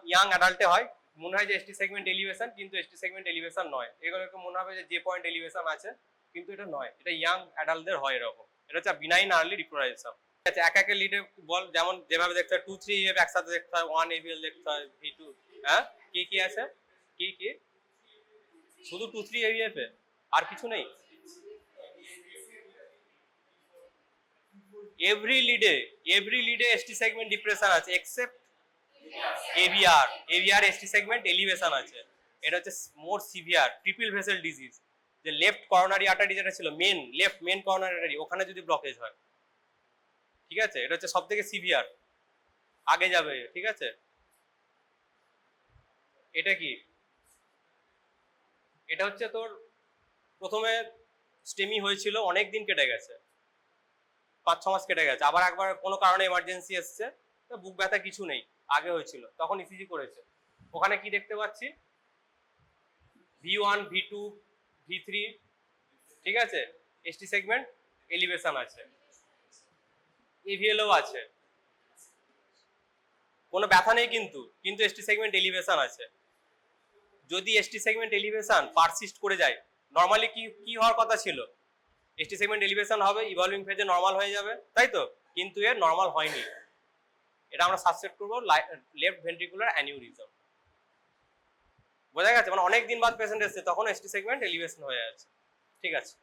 ইয়াং অ্যাডাল্টে হয়, মনে হয় যে এসটি সেগমেন্ট এলিভেশন, কিন্তু এসটি সেগমেন্ট এলিভেশন নয়। এগুলোকে মনে হবে যে পয়েন্ট এলিভেশন আছে, কিন্তু এটা নয়, এটা ইয়াং অ্যাডাল্টদের হয় এরকম। এটা হচ্ছে বিনাইন আর্লি রিপোর্টেশন। আচ্ছা, এক লিডে বল, যেভাবে দেখতে হয় 2 3 AVF একসাথে দেখতে হয়, 1 AVL দেখতে হয়, V2। হ্যাঁ, কি আছে? কি শুধু 2 3 AVF এ, আর কিছু নেই? এভরি লিডে এসটি সেগমেন্ট ডিপ্রেশন আছে except AVR ST segment elevation আছে। এটা হচ্ছে মোর সিভিয়ার ট্রিপল ভেসেল ডিজিজ, যে লেফট করোনারি আর্টারি যেটা ছিল মেন করোনারি আর্টারি, ওখানে যদি ব্লকেজ হয়, ঠিক আছে? এটা হচ্ছে সবথেকে সিভিয়ার, আগে যাবে, ঠিক আছে? এটা কি? এটা হচ্ছে তোর প্রথমে স্টেমি হয়েছিল, অনেক দিন কেটে গেছে, 5-6 মাস কেটে গেছে, আবার একবার কোনো কারণে এমার্জেন্সি এসছে, তো বুক ব্যথা কিছু নেই, আগে হয়েছিল, তখন ইসিজি করেছে। ওখানে কি দেখতে পাচ্ছি? V1 V2 V3, ঠিক আছে? এসটি সেগমেন্ট এলিভেশন আছে, AVLও আছে, কোনো ব্যথা নেই, কিন্তু এসটি সেগমেন্ট এলিভেশন আছে। যদি এসটি সেগমেন্ট এলিভেশন পারসিস্ট করে যায়, নর্মালি কি হওয়ার কথা ছিল? এসটি সেগমেন্ট এলিভেশন হবে, ইভলভিং ফেজে নর্মাল হয়ে যাবে, তাই তো? কিন্তু এর নর্মাল হয়নি। এটা আমরা সাসপেক্ট করবো লেফট ভেন্ট্রিকুলার অ্যানিউরিজম। বোঝা গেছে? মানে অনেক দিন বাদ পেশেন্ট এসছে, তখন এসটি সেগমেন্ট এলিভেশন হয়ে আছে, ঠিক আছে?